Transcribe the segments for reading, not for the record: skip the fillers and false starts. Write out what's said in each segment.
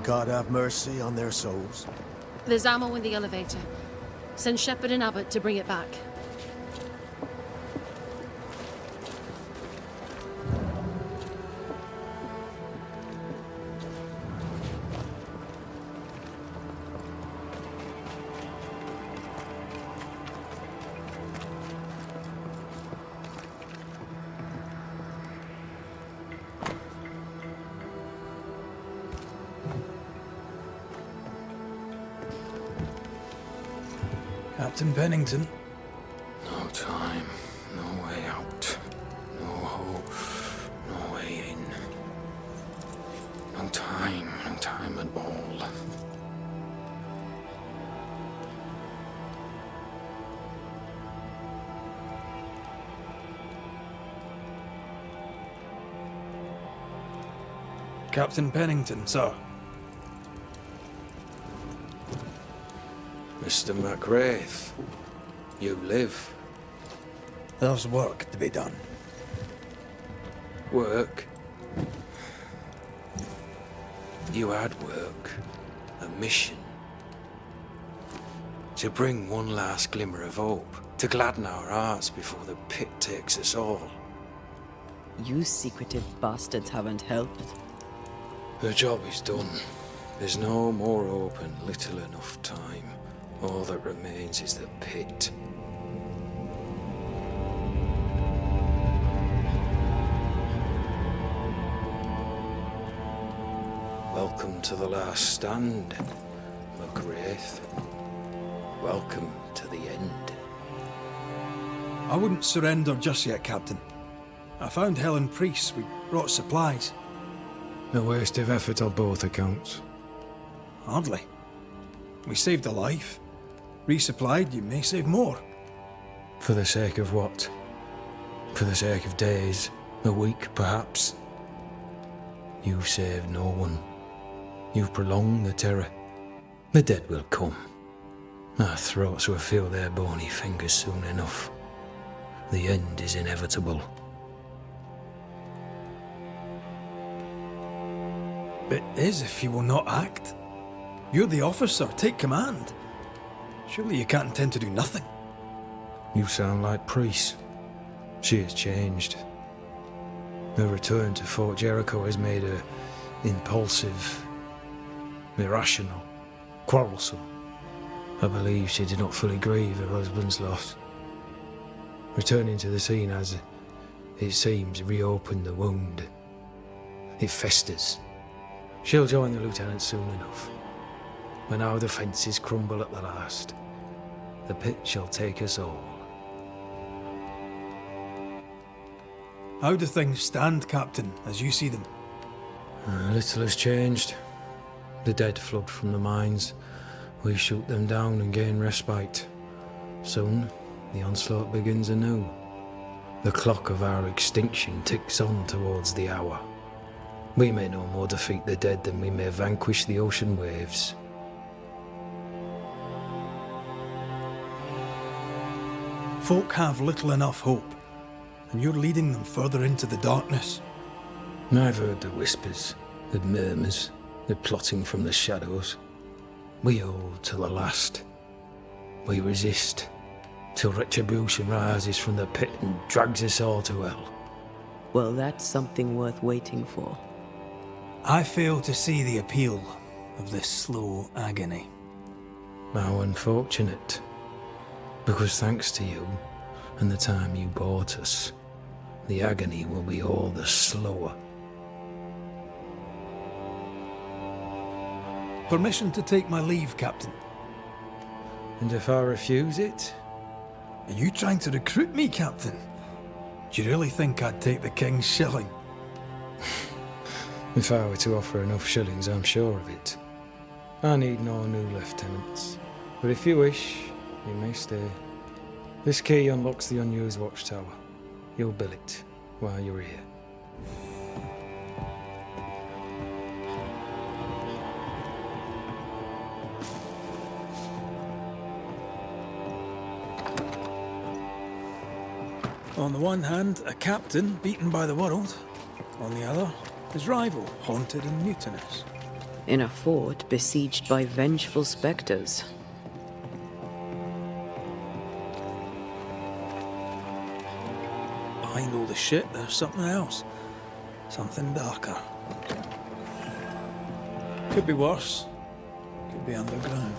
God have mercy on their souls. There's ammo in the elevator. Send Shepard and Abbott to bring it back. Captain Pennington. No time, no way out. No hope, no way in. No time at all. Captain Pennington, sir. Mr. McWraith, you live. There's work to be done. Work? You had work. A mission. To bring one last glimmer of hope. To gladden our hearts before the pit takes us all. You secretive bastards haven't helped. The job is done. There's no more hope and little enough time. All that remains is the pit. Welcome to the last stand, McWraith. Welcome to the end. I wouldn't surrender just yet, Captain. I found Helen Priest. We brought supplies. A waste of effort on both accounts. Hardly. We saved a life. Resupplied, you may save more. For the sake of what? For the sake of days, a week perhaps? You've saved no one. You've prolonged the terror. The dead will come. Our throats will feel their bony fingers soon enough. The end is inevitable. It is if you will not act. You're the officer, take command. Surely you can't intend to do nothing. You sound like Priest. She has changed. Her return to Fort Jericho has made her impulsive, irrational, quarrelsome. I believe she did not fully grieve her husband's loss. Returning to the scene has, it seems, reopened the wound. It festers. She'll join the lieutenant soon enough. When our defences crumble at the last, the pit shall take us all. How do things stand, Captain, as you see them? Little has changed. The dead flood from the mines. We shoot them down and gain respite. Soon, the onslaught begins anew. The clock of our extinction ticks on towards the hour. We may no more defeat the dead than we may vanquish the ocean waves. Folk have little enough hope, and you're leading them further into the darkness. I've heard the whispers, the murmurs, the plotting from the shadows. We hold till the last. We resist, till retribution rises from the pit and drags us all to hell. Well, that's something worth waiting for. I fail to see the appeal of this slow agony. How unfortunate. Because thanks to you, and the time you bought us, the agony will be all the slower. Permission to take my leave, Captain. And if I refuse it? Are you trying to recruit me, Captain? Do you really think I'd take the King's shilling? If I were to offer enough shillings, I'm sure of it. I need no new lieutenants. But if you wish, you may stay. This key unlocks the unused watchtower. You'll bill it while you're here. On the one hand, a captain beaten by the world. On the other, his rival, haunted and mutinous. In a fort besieged by vengeful specters. Behind all the shit, there's something else. Something darker. Could be worse. Could be underground.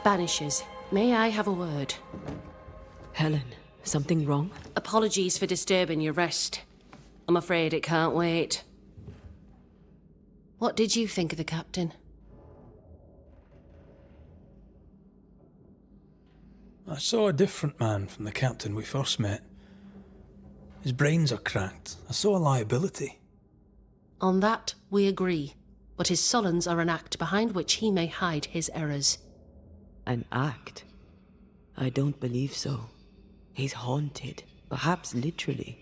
Banishers, may I have a word? Helen, something wrong? Apologies for disturbing your rest. I'm afraid it can't wait. What did you think of the captain? I saw a different man from the captain we first met. His brains are cracked. I saw a liability. On that, we agree. But his sullens are an act behind which he may hide his errors. An act? I don't believe so. He's haunted, perhaps literally.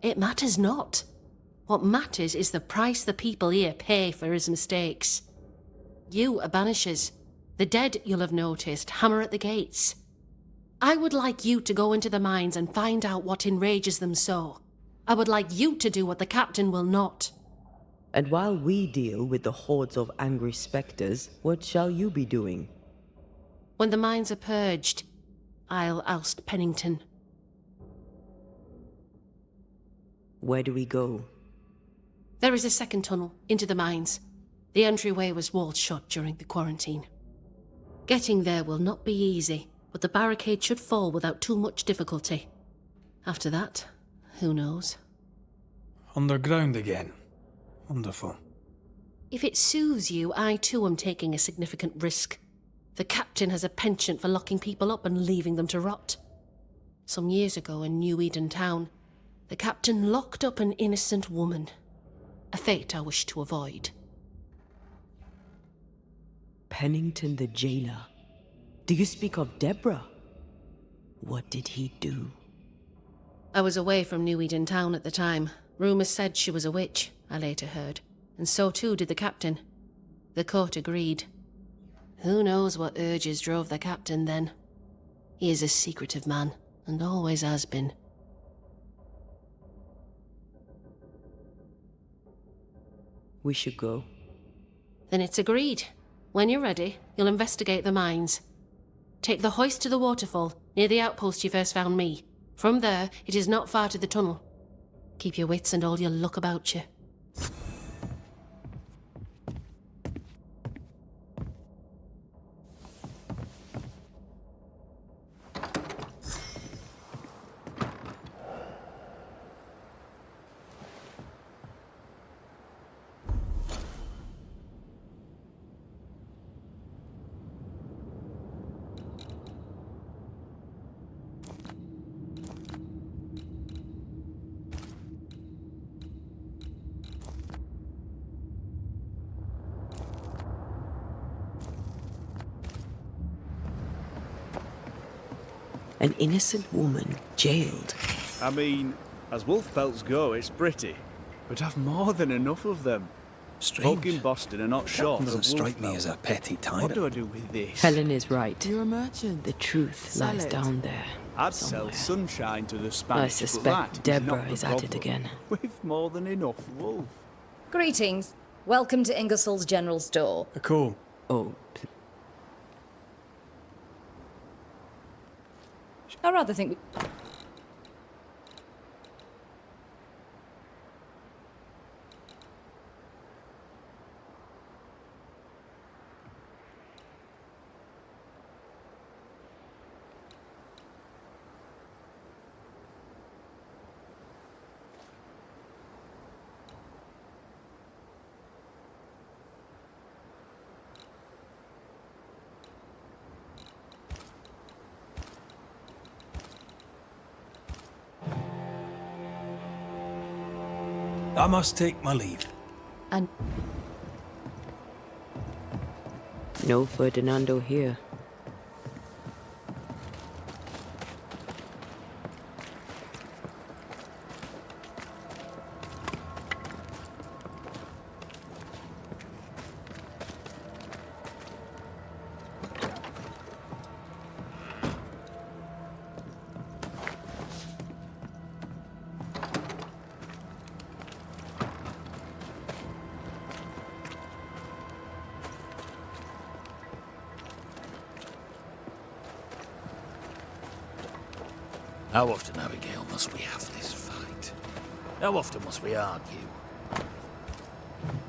It matters not. What matters is the price the people here pay for his mistakes. You are banishers. The dead, you'll have noticed, hammer at the gates. I would like you to go into the mines and find out what enrages them so. I would like you to do what the captain will not. And while we deal with the hordes of angry specters, what shall you be doing? When the mines are purged, I'll oust Pennington. Where do we go? There is a second tunnel into the mines. The entryway was walled shut during the quarantine. Getting there will not be easy, but the barricade should fall without too much difficulty. After that, who knows? Underground again. Wonderful. If it soothes you, I too am taking a significant risk. The captain has a penchant for locking people up and leaving them to rot. Some years ago in New Eden Town, the captain locked up an innocent woman. A fate I wish to avoid. Pennington the jailer. Do you speak of Deborah? What did he do? I was away from New Eden Town at the time. Rumours said she was a witch, I later heard. And so too did the captain. The court agreed. Who knows what urges drove the captain then? He is a secretive man, and always has been. We should go. Then it's agreed. When you're ready, you'll investigate the mines. Take the hoist to the waterfall, near the outpost you first found me. From there, it is not far to the tunnel. Keep your wits and all your luck about you. An innocent woman jailed. I mean, as wolf pelts go, it's pretty. But I've more than enough of them. Strange. Folk in Boston are not short Doesn't of strike me wolf as a petty fellow. What do tyrant. I do with this? Helen is right. You're a merchant. The truth Sell lies it. down there. I'd somewhere. sell sunshine to the I Spanish, but suspect that Deborah not the is at it problem. again. We've more than enough wolf. Greetings. Welcome to Ingersoll's General Store. A comb. Oh, I rather think we... I must take my leave. And no Ferdinando here. How often, Abigail, must we have this fight? How often must we argue?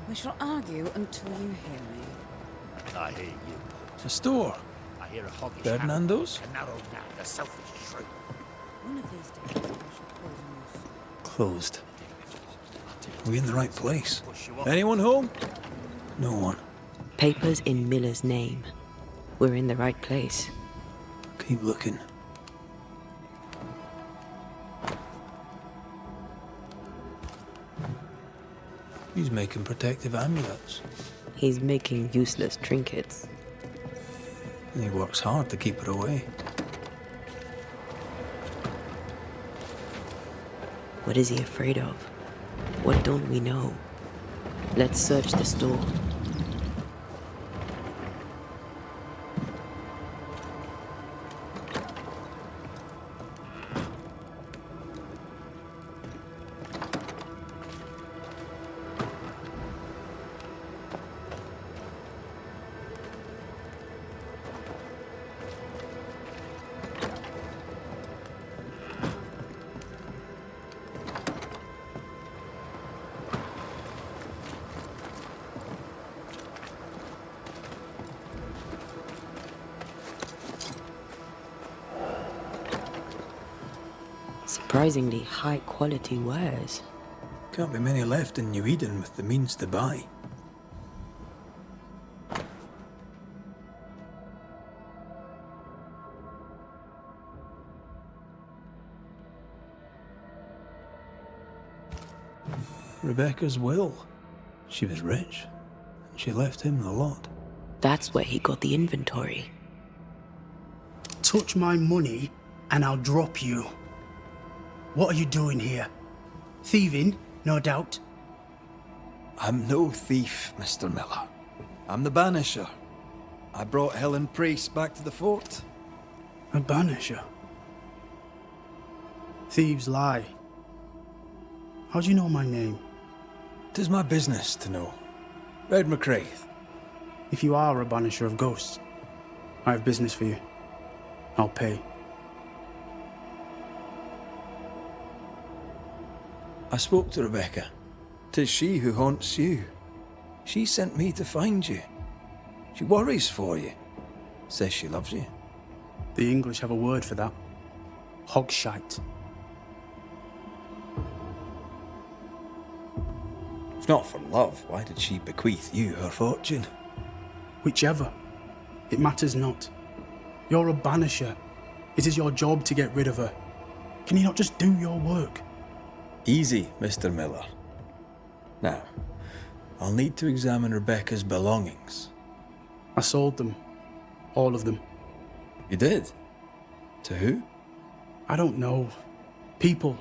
We shall argue until you hear me. I hear you. A store. I hear a hoggish Ferdinando's? hand, a narrow nag, a selfish shrew. One of these days, I shall poison you. Closed. Are we in the right place? Anyone home? No one. Papers in Miller's name. We're in the right place. Keep looking. He's making protective amulets. He's making useless trinkets. And he works hard to keep it away. What is he afraid of? What don't we know? Let's search the store. Surprisingly high quality wares. Can't be many left in New Eden with the means to buy. Rebecca's will. She was rich, and she left him the lot. That's where he got the inventory. Touch my money and I'll drop you. What are you doing here? Thieving, no doubt. I'm no thief, Mr. Miller. I'm the Banisher. I brought Helen Priest back to the fort. A banisher. Thieves lie. How do you know my name? 'Tis my business to know. Red McCraith. If you are a banisher of ghosts, I have business for you. I'll pay. I spoke to Rebecca. 'Tis she who haunts you. She sent me to find you. She worries for you. Says she loves you. The English have a word for that. Hogshite. If not for love, why did she bequeath you her fortune? Whichever. It matters not. You're a banisher. It is your job to get rid of her. Can you not just do your work? Easy, Mr. Miller. Now, I'll need to examine Rebecca's belongings. I sold them. All of them. You did? To who? I don't know. People.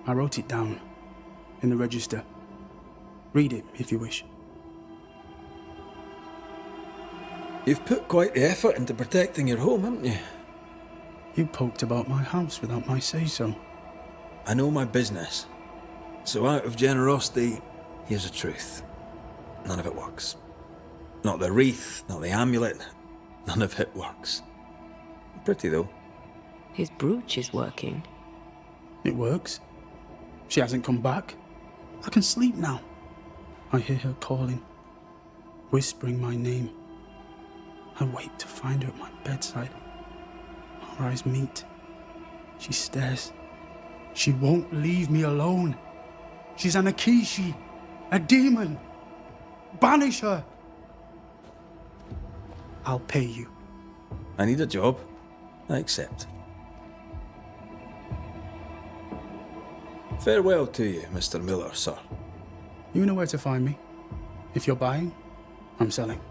I wrote it down. In the register. Read it if you wish. You've put quite the effort into protecting your home, haven't you? You poked about my house without my say-so. I know my business. So out of generosity, here's the truth. None of it works. Not the wreath, not the amulet. None of it works. Pretty, though. His brooch is working. It works. She hasn't come back. I can sleep now. I hear her calling, whispering my name. I wait to find her at my bedside. Our eyes meet. She stares. She won't leave me alone. She's an Akishi, a demon. Banish her. I'll pay you. I need a job. I accept. Farewell to you, Mr. Miller, sir. You know where to find me. If you're buying, I'm selling.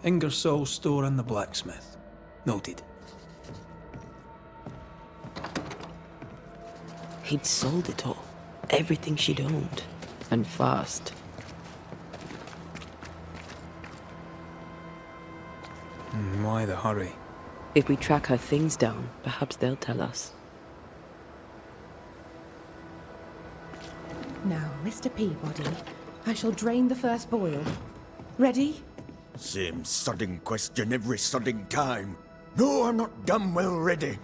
Ingersoll's store and the blacksmith. Noted. He'd sold it all. Everything she'd owned. And fast. Why the hurry? If we track her things down, perhaps they'll tell us. Now, Mr. Peabody, I shall drain the first boil. Ready? Same sodding question every sodding time. No, I'm not damn well ready.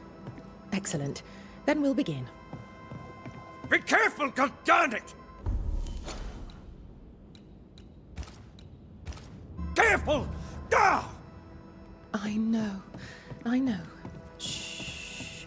Excellent. Then we'll begin. Be careful, goddammit! Careful! Ah! I know. I know. Shh.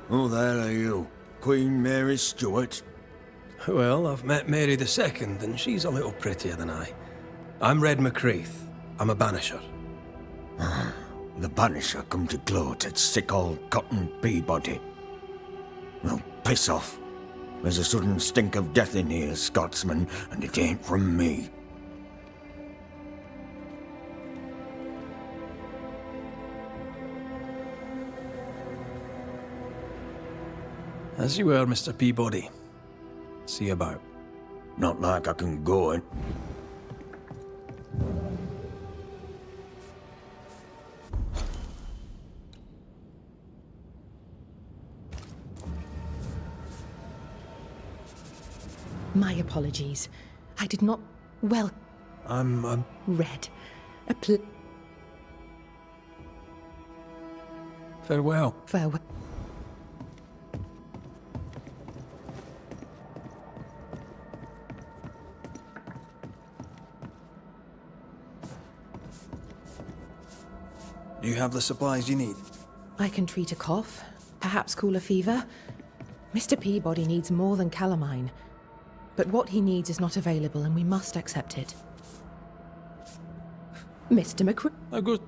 Who the hell are you? Queen Mary Stuart? Well, I've met Mary II, and she's a little prettier than I. I'm Red McCreath. I'm a banisher. The Banisher come to gloat at sick old Cotton Peabody. Well, piss off. There's a sudden stink of death in here, Scotsman, and it ain't from me. As you were, Mr. Peabody. See you about. Not like I can go in. My apologies. I did not... Well... I'm Read. Farewell. Farewell. Do you have the supplies you need? I can treat a cough, perhaps cool a fever. Mr. Peabody needs more than calamine. But what he needs is not available, and we must accept it. Mr. McCre... I go...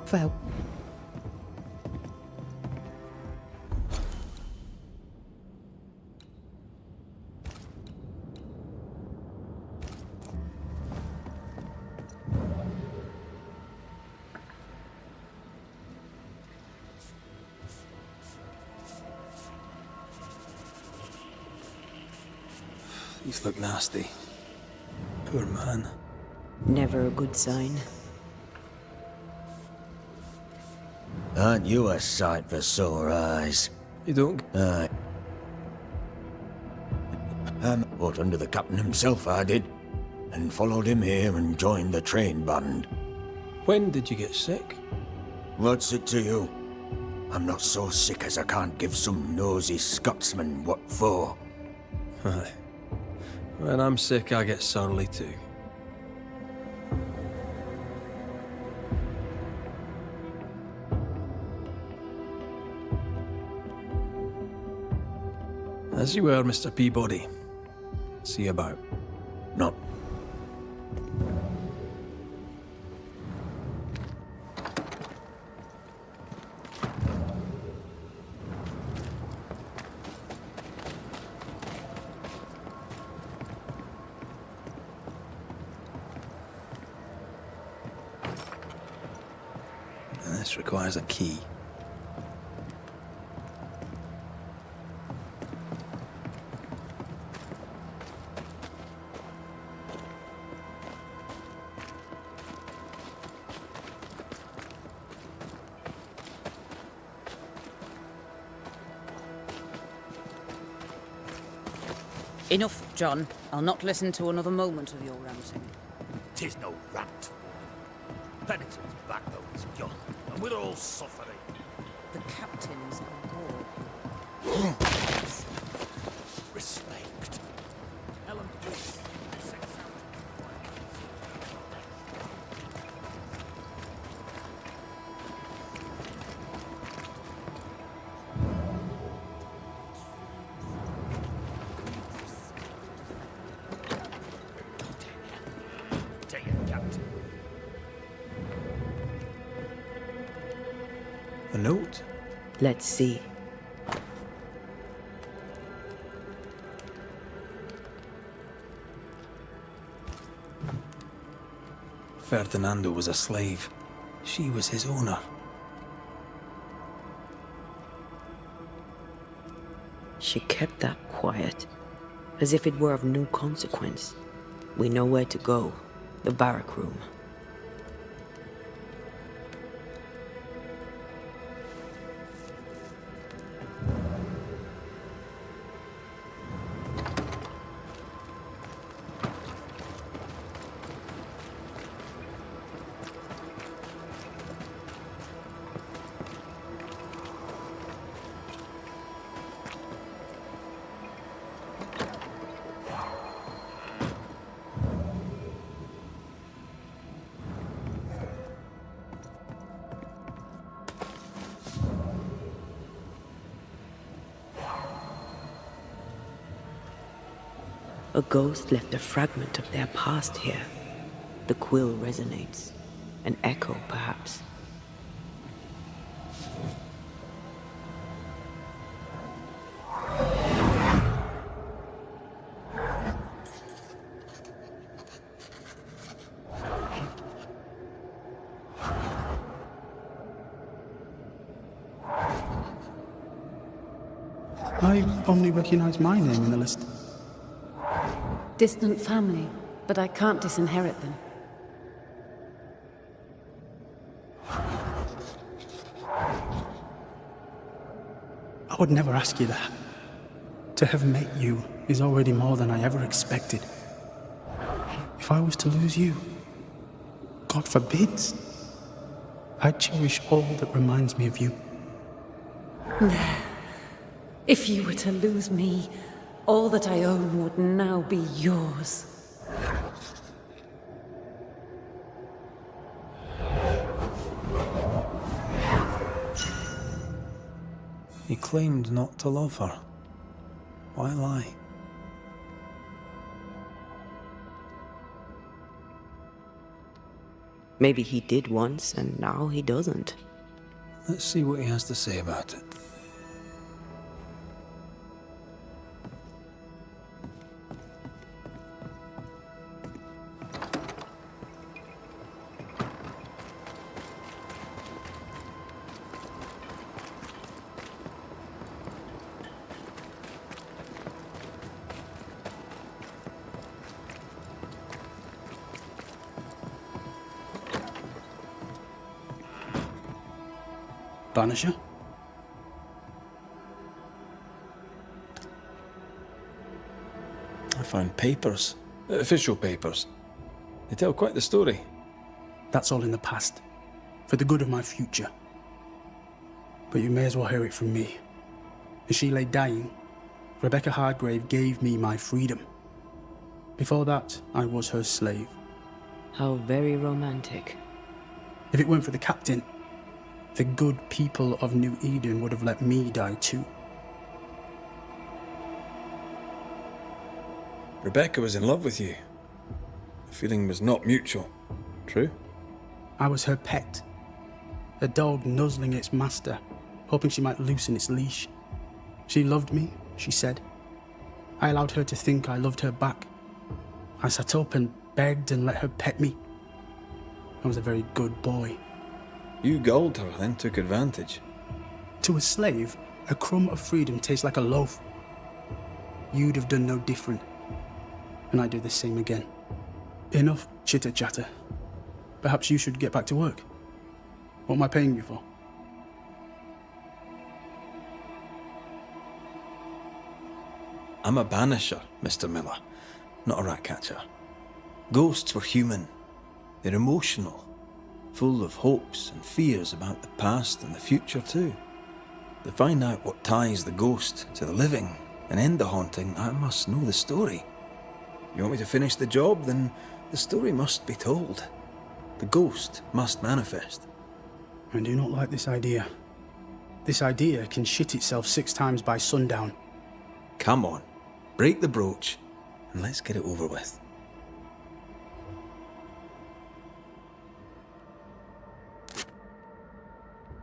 Farewell. These look nasty. Poor man. Never a good sign. Aren't you a sight for sore eyes? You don't... I put under the captain himself, I did, and followed him here and joined the train band. When did you get sick? What's it to you? I'm not so sick as I can't give some nosy Scotsman what for. Aye. When I'm sick, I get surly too. As you were, Mr. Peabody. See you about. Not. This requires a key. Enough, John. I'll not listen to another moment of your ranting. 'Tis no rant. Pennington's backbone's gone, and we're all suffering. The captain's on board. Respect. Helen, please. Take it, Captain. A note? Let's see. Ferdinando was a slave. She was his owner. She kept that quiet, as if it were of no consequence. We know where to go. The barrack room. A ghost left a fragment of their past here. The quill resonates. An echo, perhaps. I only recognize my name in the list. Distant family, but I can't disinherit them. I would never ask you that. To have met you is already more than I ever expected. If I was to lose you, God forbids, I cherish all that reminds me of you. If you were to lose me, all that I own would now be yours. He claimed not to love her. Why lie? Maybe he did once, and now he doesn't. Let's see what he has to say about it. Banisher? I found papers. Official papers. They tell quite the story. That's all in the past. For the good of my future. but you may as well hear it from me. As she lay dying, Rebecca Hardgrave gave me my freedom. Before that, I was her slave. How very romantic. If it weren't for the captain, the good people of New Eden would have let me die too. Rebecca was in love with you. The feeling was not mutual. True? I was her pet. A dog nuzzling its master, hoping she might loosen its leash. She loved me, she said. I allowed her to think I loved her back. I sat up and begged and let her pet me. I was a very good boy. You gulled her, then took advantage. To a slave, a crumb of freedom tastes like a loaf. You'd have done no different. And I'd do the same again. Enough chitter-chatter. Perhaps you should get back to work. What am I paying you for? I'm a banisher, Mr. Miller, not a rat catcher. Ghosts were human. They're emotional, full of hopes and fears about the past and the future too. To find out what ties the ghost to the living and end the haunting, I must know the story. You want me to finish the job, then the story must be told. The ghost must manifest. I do not like this idea. This idea can shit itself 6 times by sundown. Come on, break the brooch and let's get it over with.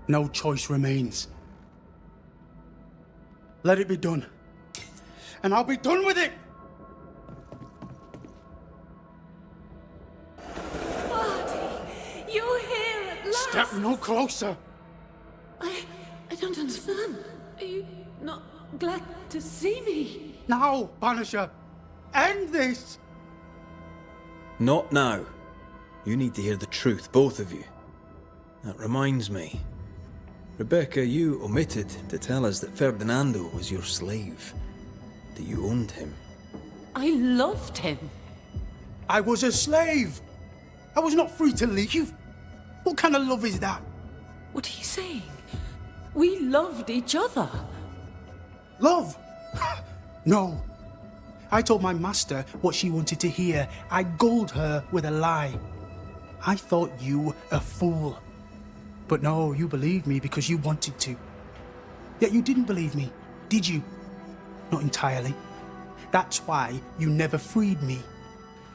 No choice remains. Let it be done. And I'll be done with it! You're here at last! Step no closer! I don't understand. Are you not glad to see me? Now, Banisher! End this! Not now. You need to hear the truth, both of you. That reminds me. Rebecca, you omitted to tell us that Ferdinando was your slave. That you owned him. I loved him. I was a slave! I was not free to leave. What kind of love is that? What are you saying? We loved each other. Love? No. I told my master what she wanted to hear. I gulled her with a lie. I thought you a fool. But no, you believed me because you wanted to. Yet you didn't believe me, did you? Not entirely. That's why you never freed me.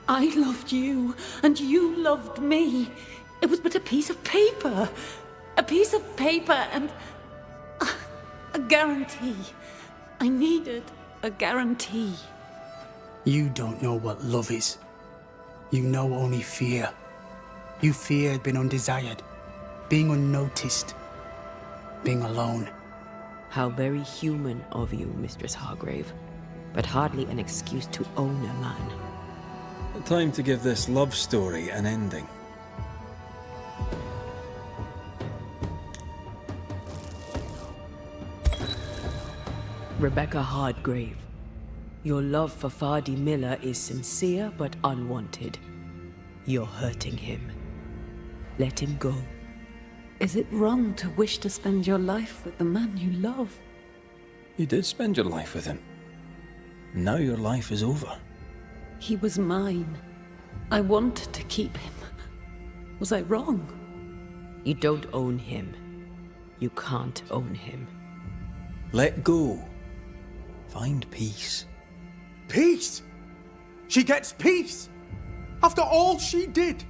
I loved you, and you loved me. It was but a piece of paper. A piece of paper and a guarantee. I needed a guarantee. You don't know what love is. You know only fear. You feared being undesired, being unnoticed, being alone. How very human of you, Mistress Hargrave, but hardly an excuse to own a man. Time to give this love story an ending. Rebecca Hardgrave, your love for Fadi Miller is sincere but unwanted. You're hurting him. Let him go. Is it wrong to wish to spend your life with the man you love? You did spend your life with him. Now your life is over. He was mine. I wanted to keep him. Was I wrong? You don't own him. You can't own him. Let go. Find peace. Peace? She gets peace? After all she did?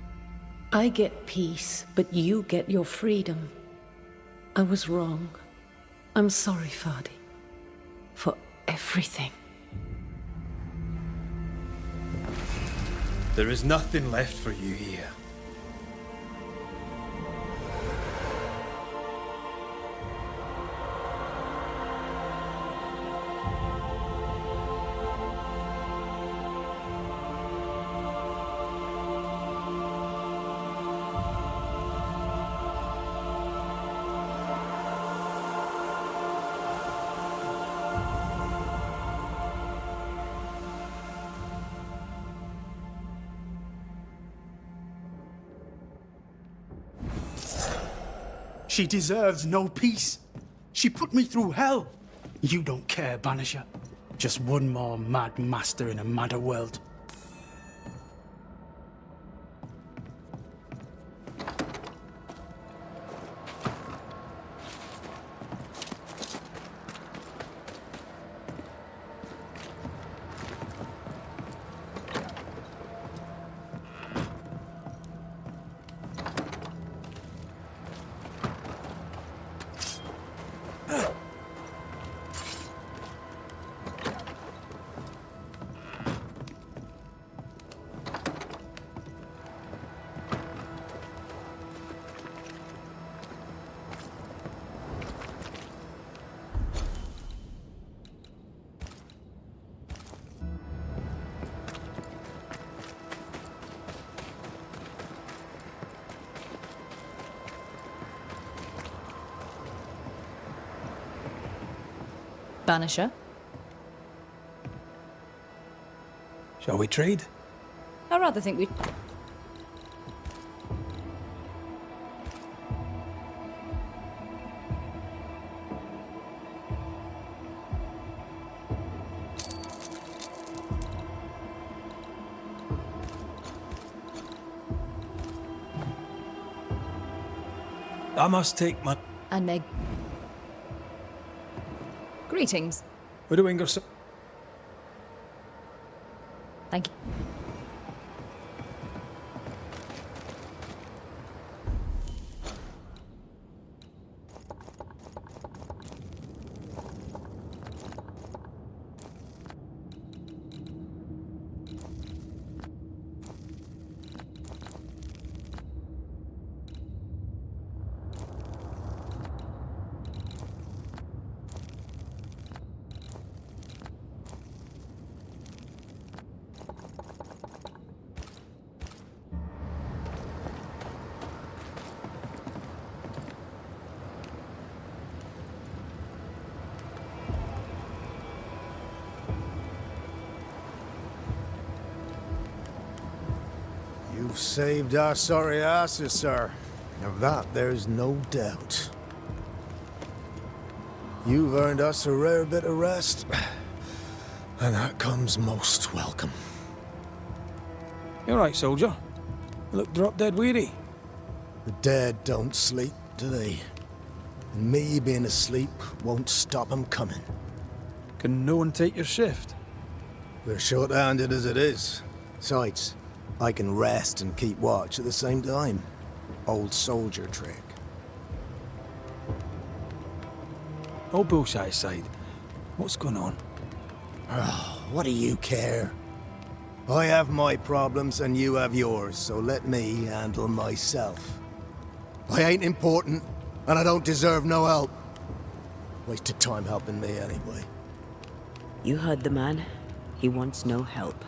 I get peace, but you get your freedom. I was wrong. I'm sorry, Fadi. For everything. There is nothing left for you here. She deserves no peace. She put me through hell. You don't care, Banisher. Just one more mad master in a madder world. Banisher? Shall we trade? I rather think we... I must take my... And Meg... Greetings. We're doing our... Thank you. You've saved our sorry asses, sir. Of that, there's no doubt. You've earned us a rare bit of rest, and that comes most welcome. You all right, soldier? You look drop dead weary. The dead don't sleep, do they? And me being asleep won't stop 'em coming. Can no one take your shift? We're short-handed as it is. Besides, I can rest and keep watch at the same time. Old soldier trick. All bullshit aside, what's going on? Oh, what do you care? I have my problems and you have yours, so let me handle myself. I ain't important, and I don't deserve no help. Wasted time helping me anyway. You heard the man. He wants no help.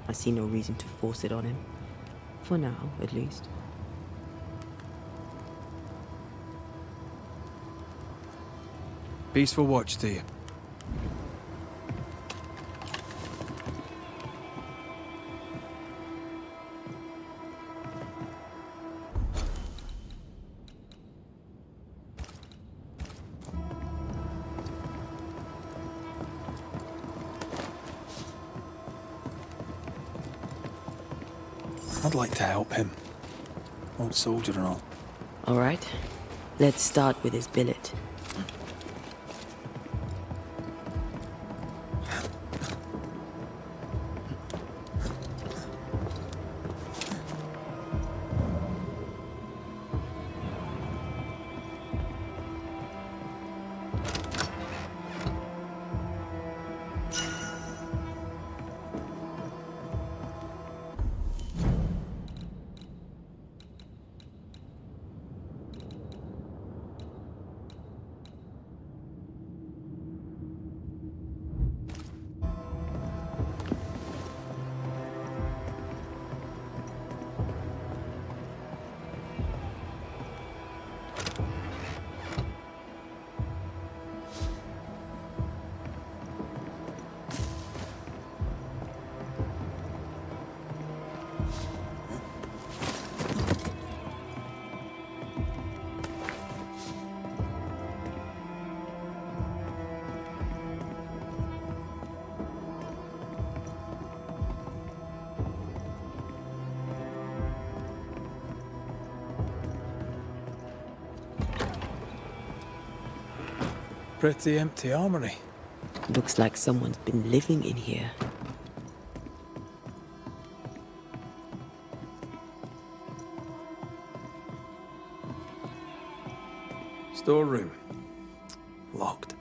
I see no reason to force it on him. For now, at least. Peaceful watch to you. I'd like to help him. Old soldier and all. All right. Let's start with his billet. pretty empty armory. Looks like someone's been living in here. Storeroom. Locked.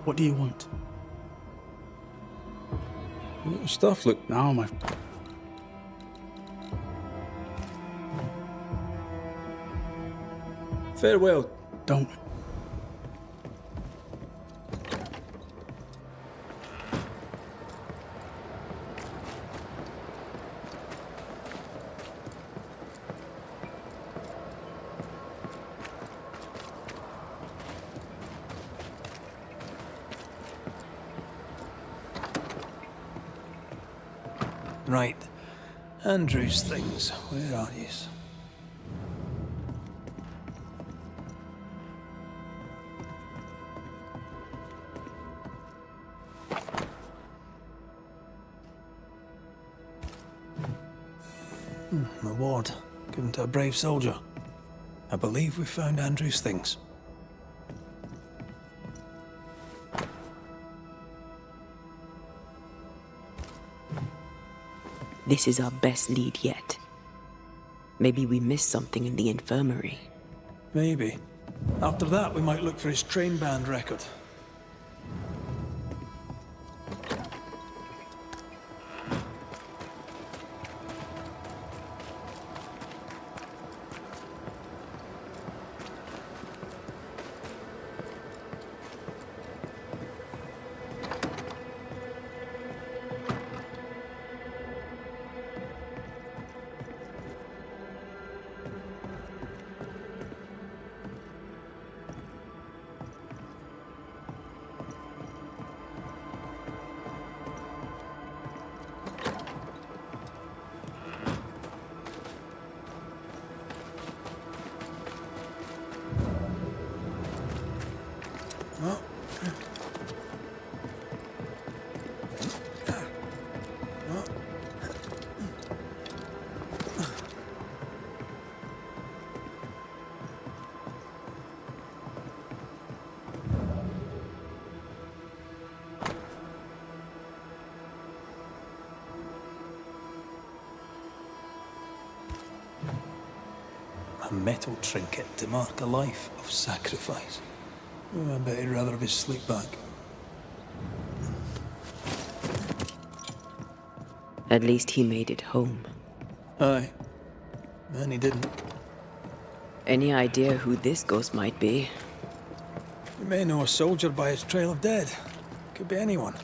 What do you want? Stuff, look. Now, my... Farewell. Don't. Right. Andrew's things. Where are you? An award given to a brave soldier. I believe we found Andrew's things. This is our best lead yet. Maybe we missed something in the infirmary. Maybe. After that, we might look for his train band record. A metal trinket to mark a life of sacrifice. Oh, I bet he'd rather have his sleep back. At least he made it home. Aye. And he didn't. Any idea who this ghost might be? You may know a soldier by his trail of dead. Could be anyone.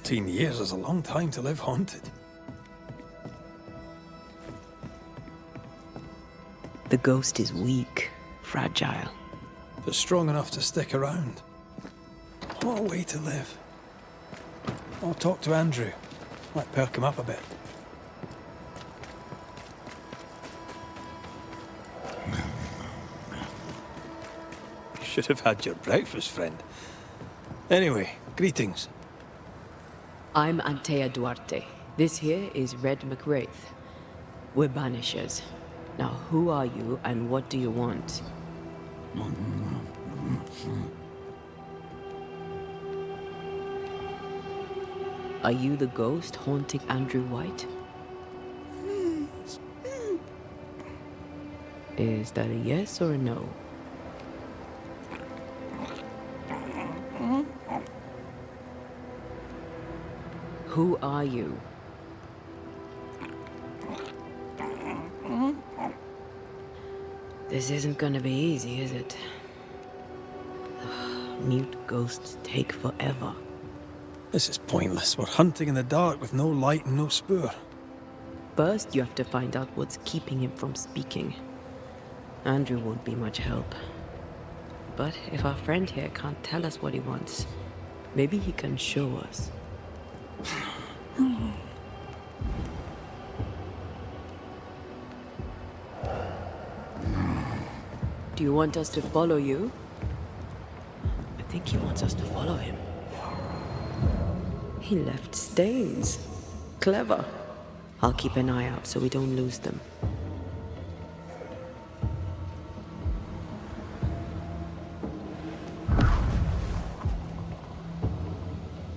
Years is a long time to live haunted. The ghost is weak, fragile. But strong enough to stick around. What a way to live. I'll talk to Andrew. Might perk him up a bit. Should have had your breakfast, friend. Anyway, greetings. I'm Antea Duarte. This here is Red McWraith. We're Banishers. Now, who are you and what do you want? Are you the ghost haunting Andrew White? Is that a yes or a no? Who are you? This isn't gonna be easy, is it? Mute ghosts take forever. This is pointless. We're hunting in the dark with no light and no spoor. First, you have to find out what's keeping him from speaking. Andrew won't be much help. But if our friend here can't tell us what he wants, maybe he can show us. Do you want us to follow you? I think he wants us to follow him. He left stains. Clever. I'll keep an eye out so we don't lose them.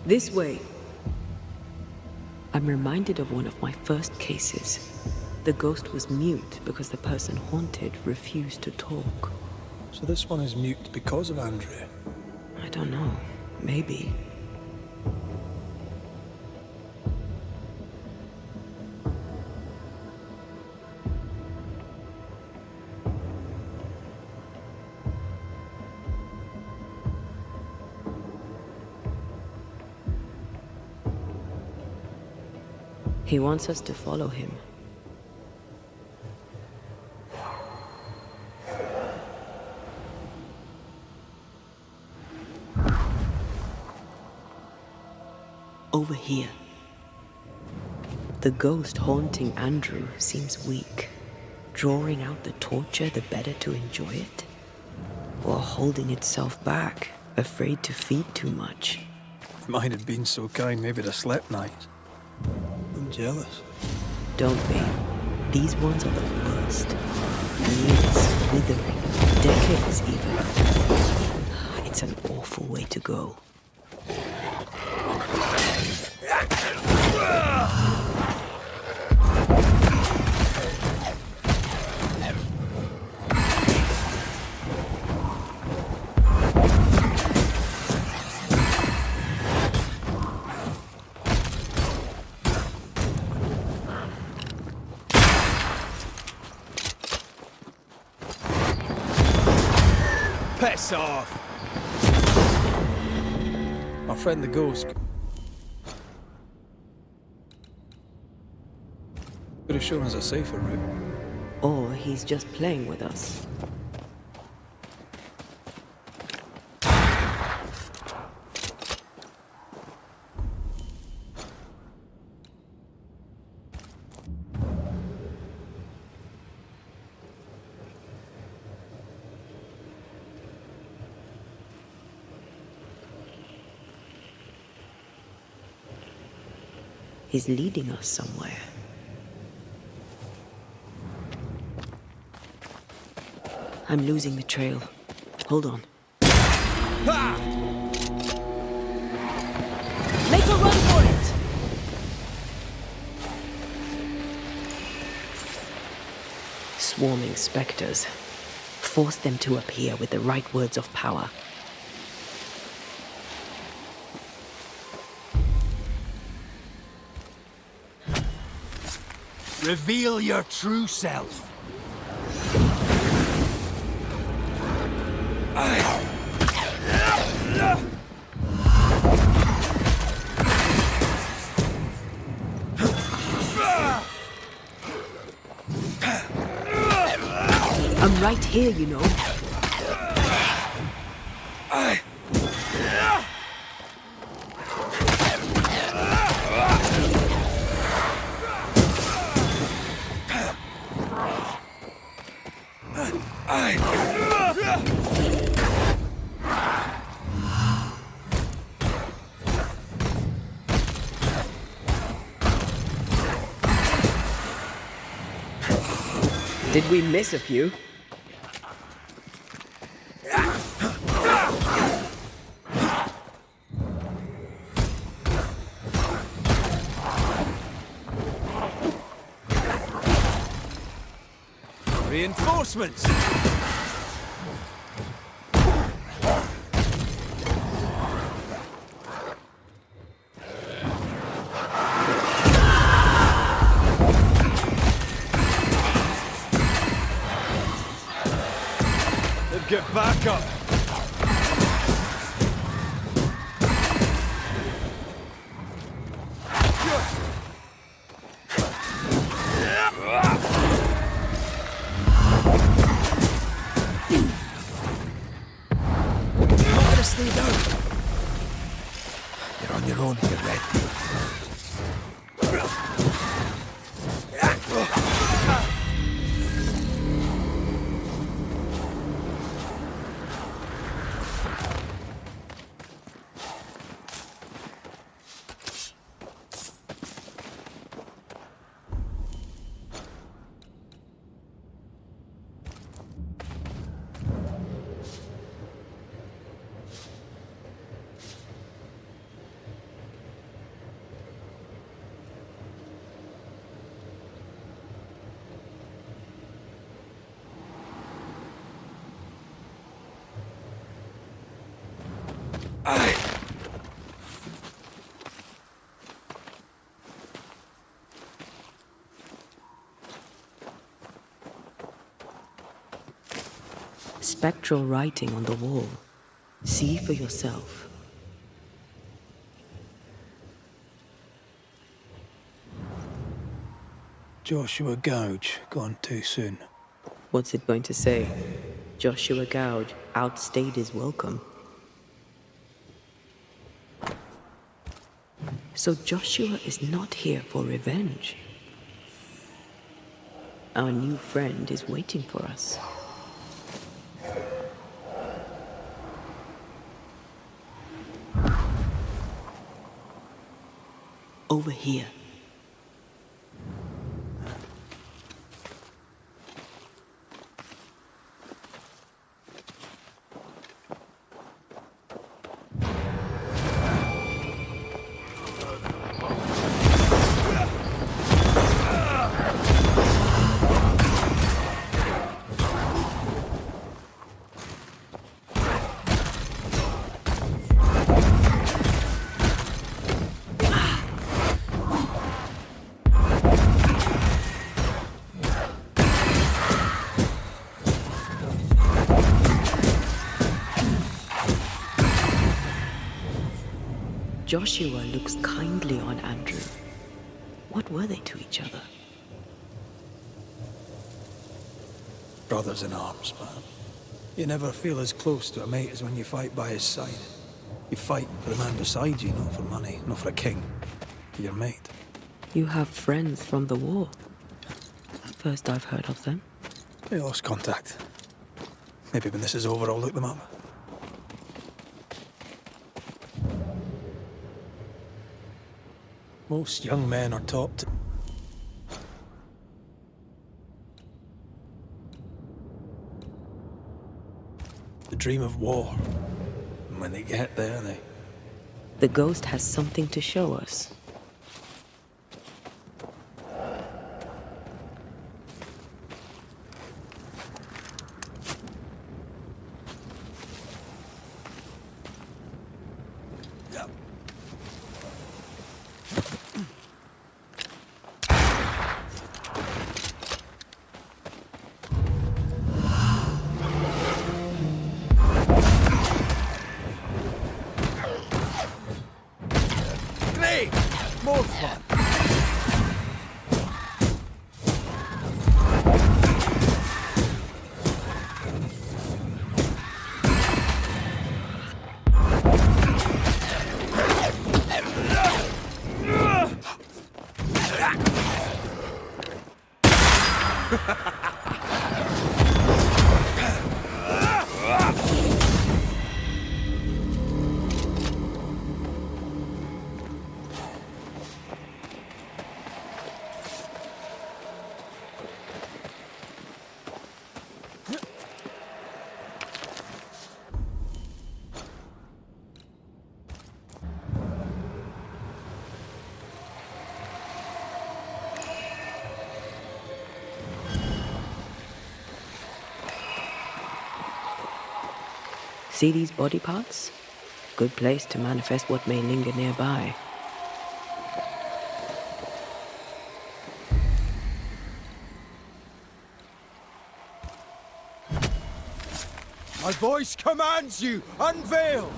This way. I'm reminded of one of my first cases. The ghost was mute because the person haunted refused to talk. So this one is mute because of Andrew? I don't know. Maybe. He wants us to follow him. Over here. The ghost haunting Andrew seems weak. Drawing out the torture the better to enjoy it? Or holding itself back, afraid to feed too much? If mine had been so kind, maybe I'd have slept night. I'm jealous. Don't be. These ones are the worst. Years, withering, decades even. It's an awful way to go. Piss off! Our friend the ghost could have shown us a safer route. Or he's just playing with us. He's leading us somewhere. I'm losing the trail. Hold on. Ha! Make a run for it! Swarming specters. Force them to appear with the right words of power. Reveal your true self. I'm right here, you know. Did we miss a few? Reinforcements! Get back up! Spectral writing on the wall. See for yourself. Joshua Gouge, gone too soon. What's it going to say? Joshua Gouge outstayed his welcome. So Joshua is not here for revenge. Our new friend is waiting for us. Over here. Joshua looks kindly on Andrew. What were they to each other? Brothers in arms, man. You never feel as close to a mate as when you fight by his side. You fight for the man beside you, not for money, not for a king. For your mate. You have friends from the war. First I've heard of them. They lost contact. Maybe when this is over, I'll look them up. Most young men are taught to... the dream of war. And when they get there, they... The ghost has something to show us. More fun. See these body parts? Good place to manifest what may linger nearby. My voice commands you, unveil!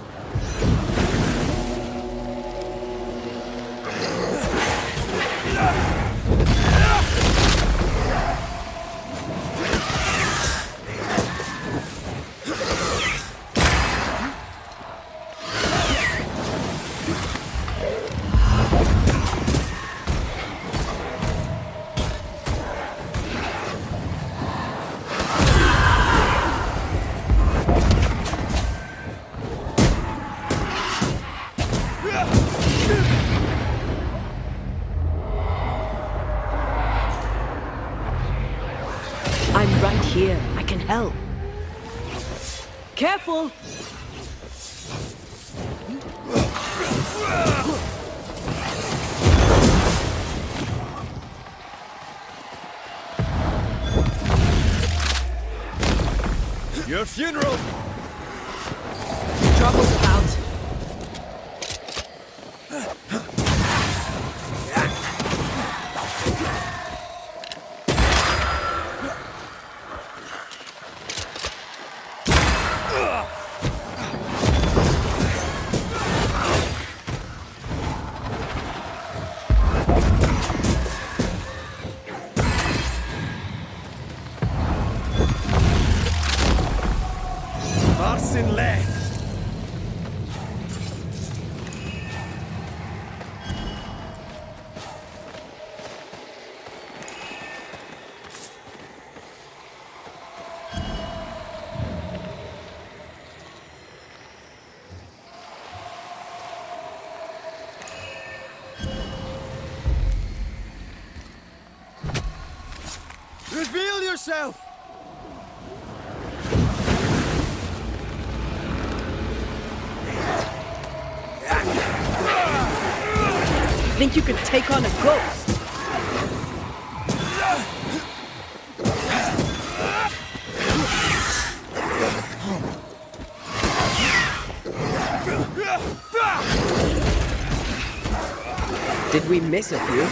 I'm right here. I can help. Careful! Your funeral! Trouble's about. Marcin left. Reveal yourself! Think you could take on a ghost? Did we miss a few?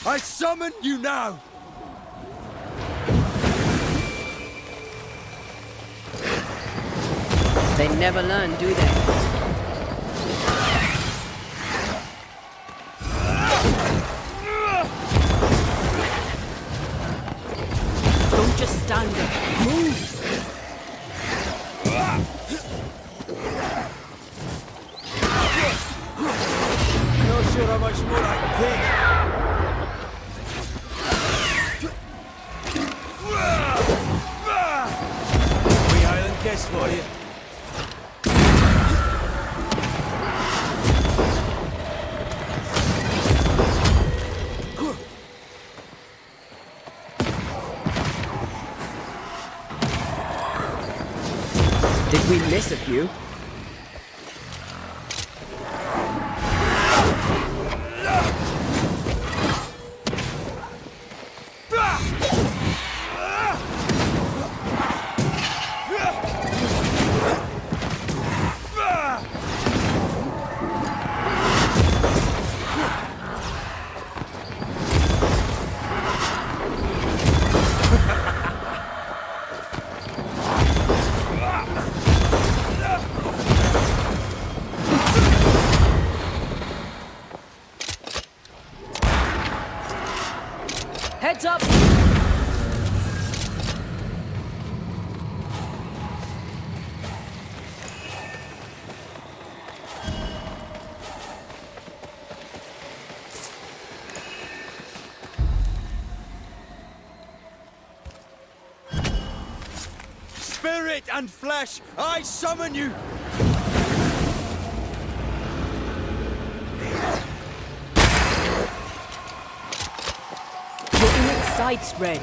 I summon you now! They never learn, do they? Don't just stand there. Move! Not sure how much more I can take. Guess for you. Did we miss a few? Heads up! Spirit and flesh, I summon you! sights red.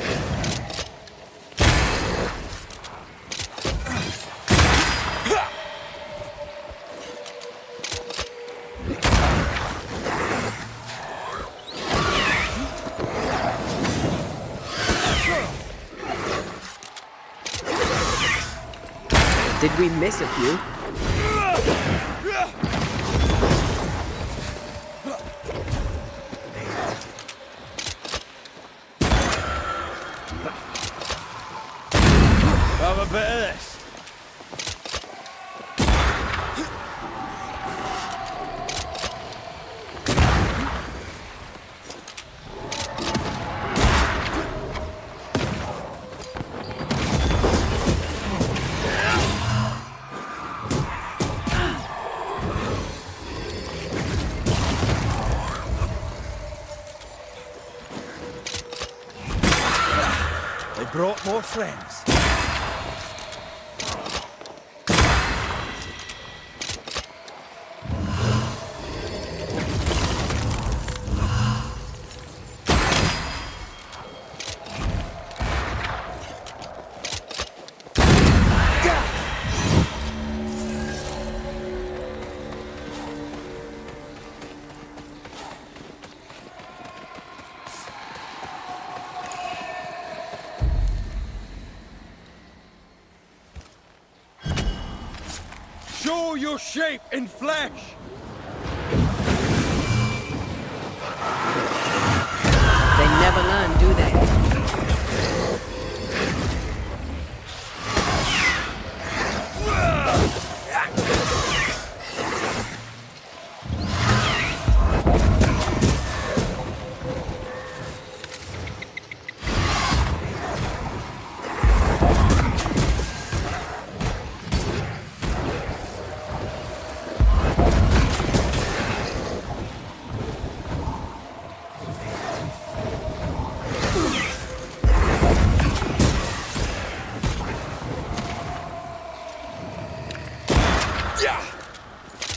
Did we miss a few? Have a bit of this. They brought more friends. Show your shape in flesh! They never learn, do they?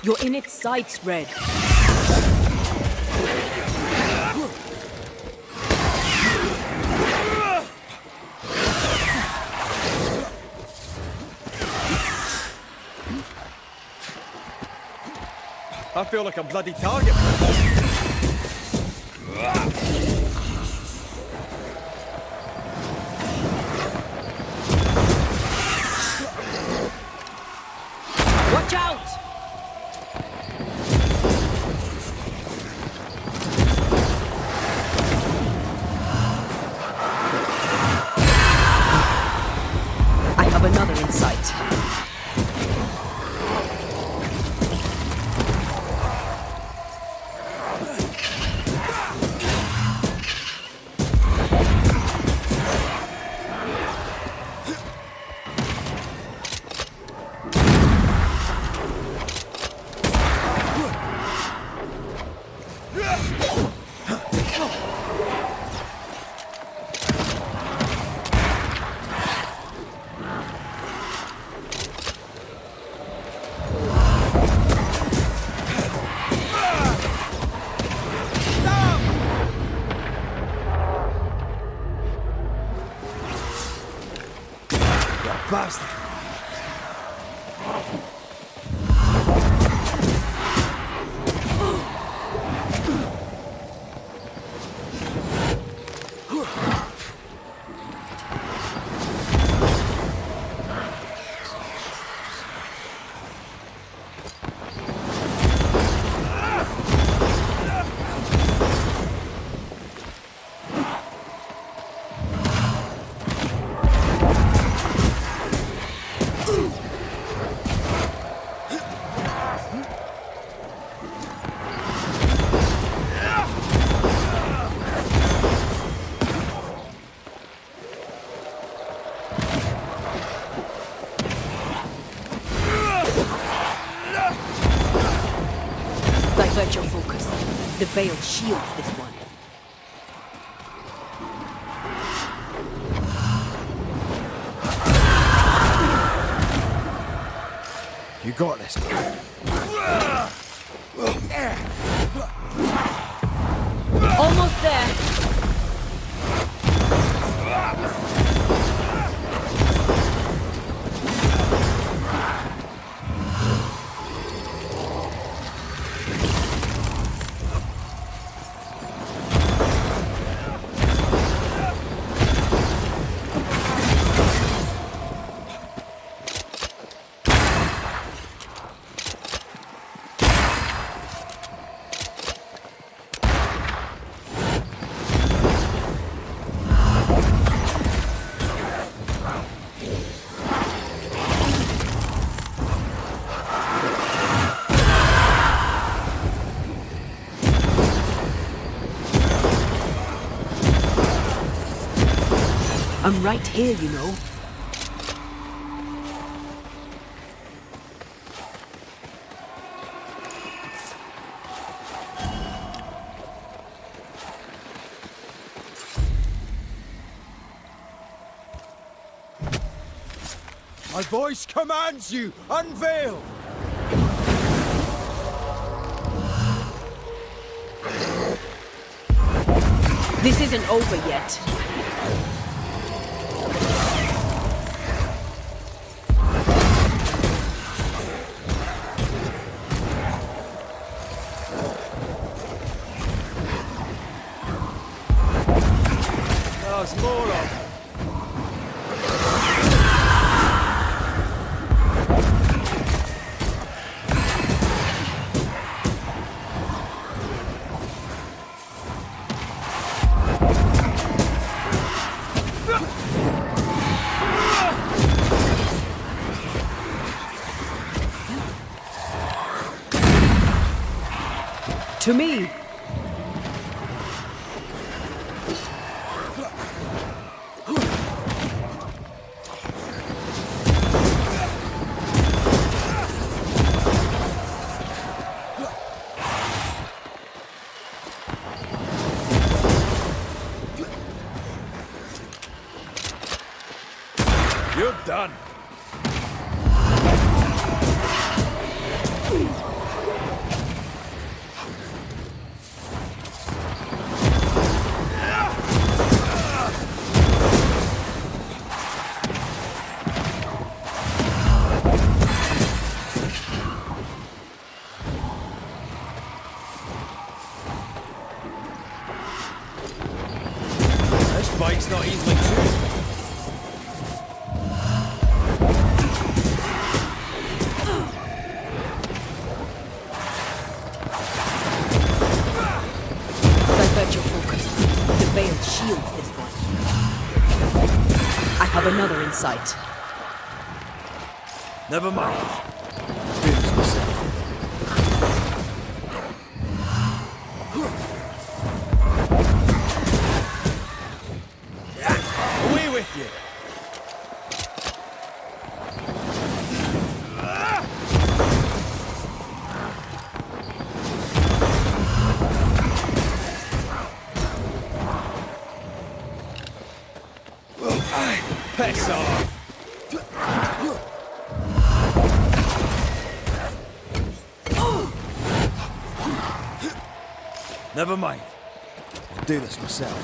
You're in its sights, Red. I feel like a bloody target. Watch out! I have another in sight. Bastard. Divert your focus. The veil shields this one. You got this. Almost there. I'm right here, you know. My voice commands you! Unveil! This isn't over yet. There's more of. To me. You're done. This bike's not easily tuned. Divert your focus. The veil shields this one. I have another in sight. Never mind. Away with you! Piss off! Never mind. I'll do this myself.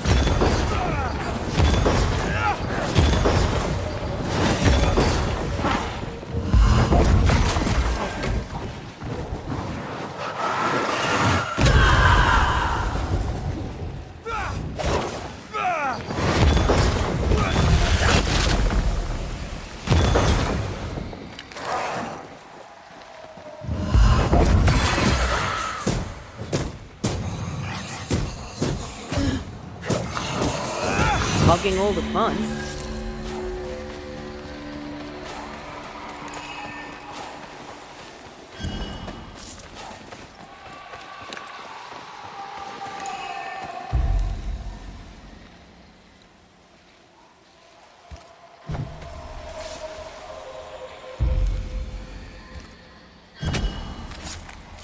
Hogging all the fun.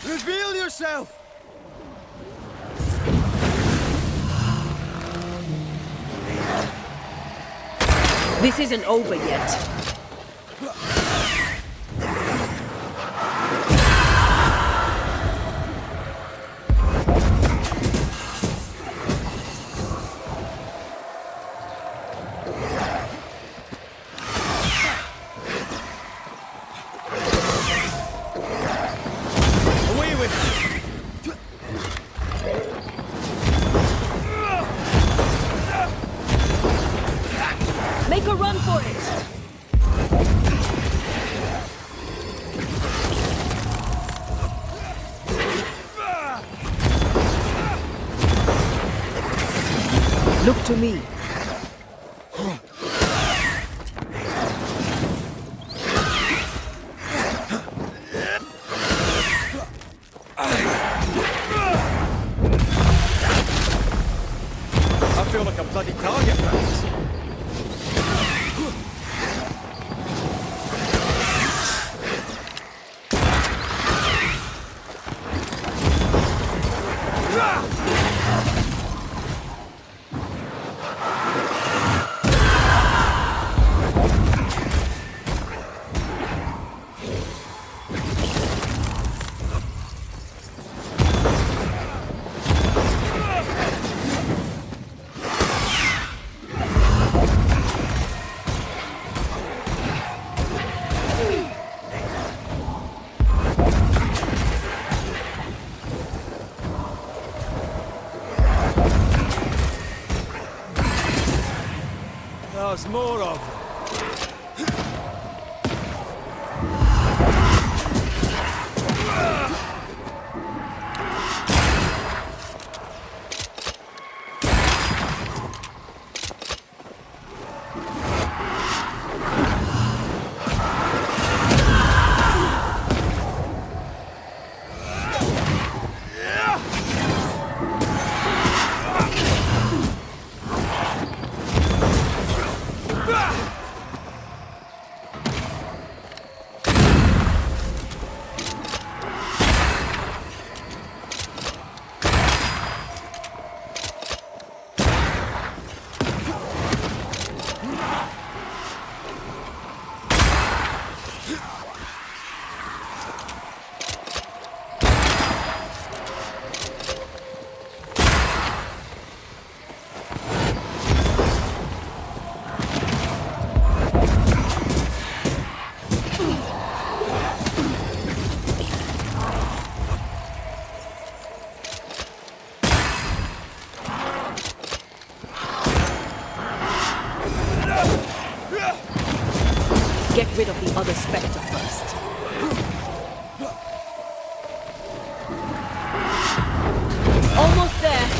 Reveal yourself! This isn't over yet. Away with you! Make a run for it! Look to me. I feel like a bloody target, friends. us more of them. Get rid of the other Spectre first. Almost there.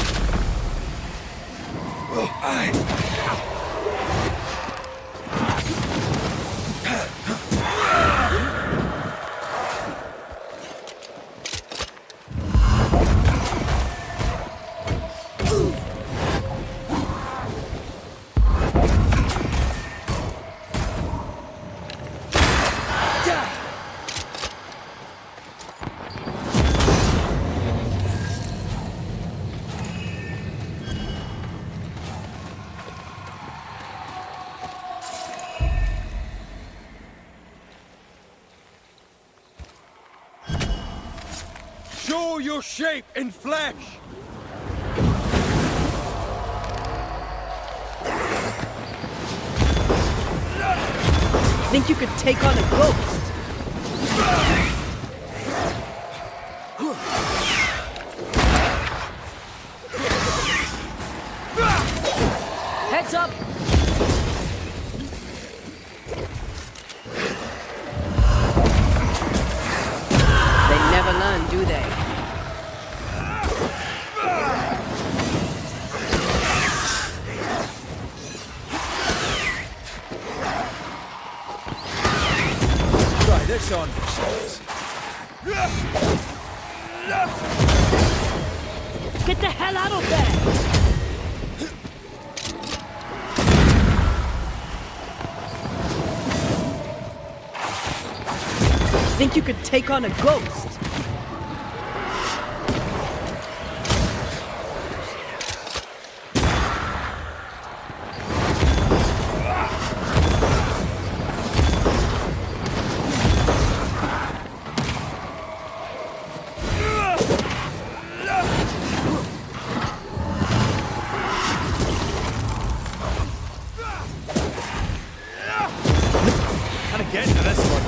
Show your shape in flesh! Think you could take on a ghost? Heads up! They never learn, do they? Try this on yourselves. Get the hell out of there! Think you could take on a ghost? Gotta get to this one.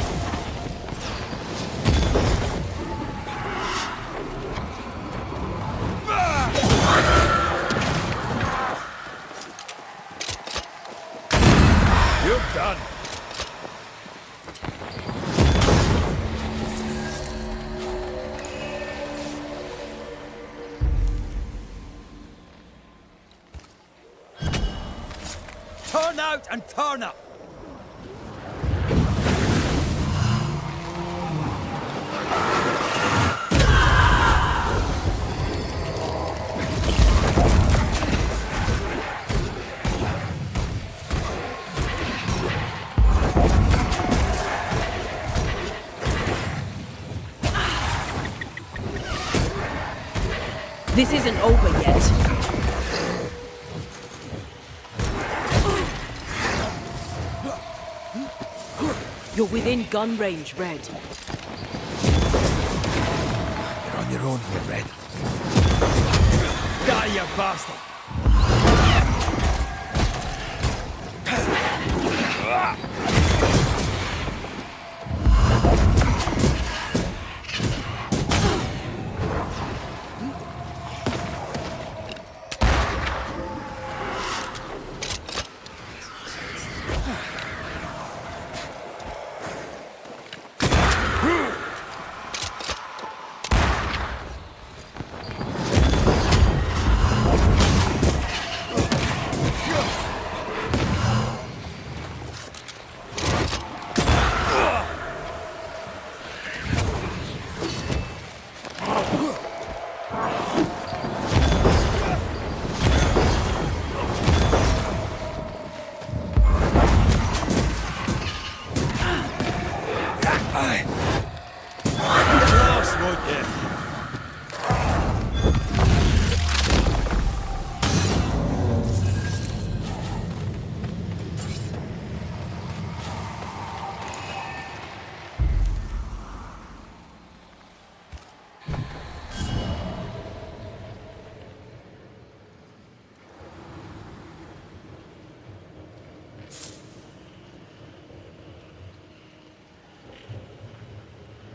You're done. Turn out and turn up. This isn't over yet. You're within gun range, Red. You're on your own here, Red. Die, you bastard!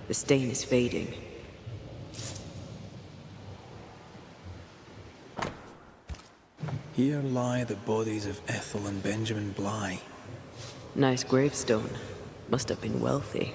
The stain is fading. Here lie the bodies of Ethel and Benjamin Bligh. Nice gravestone. Must have been wealthy.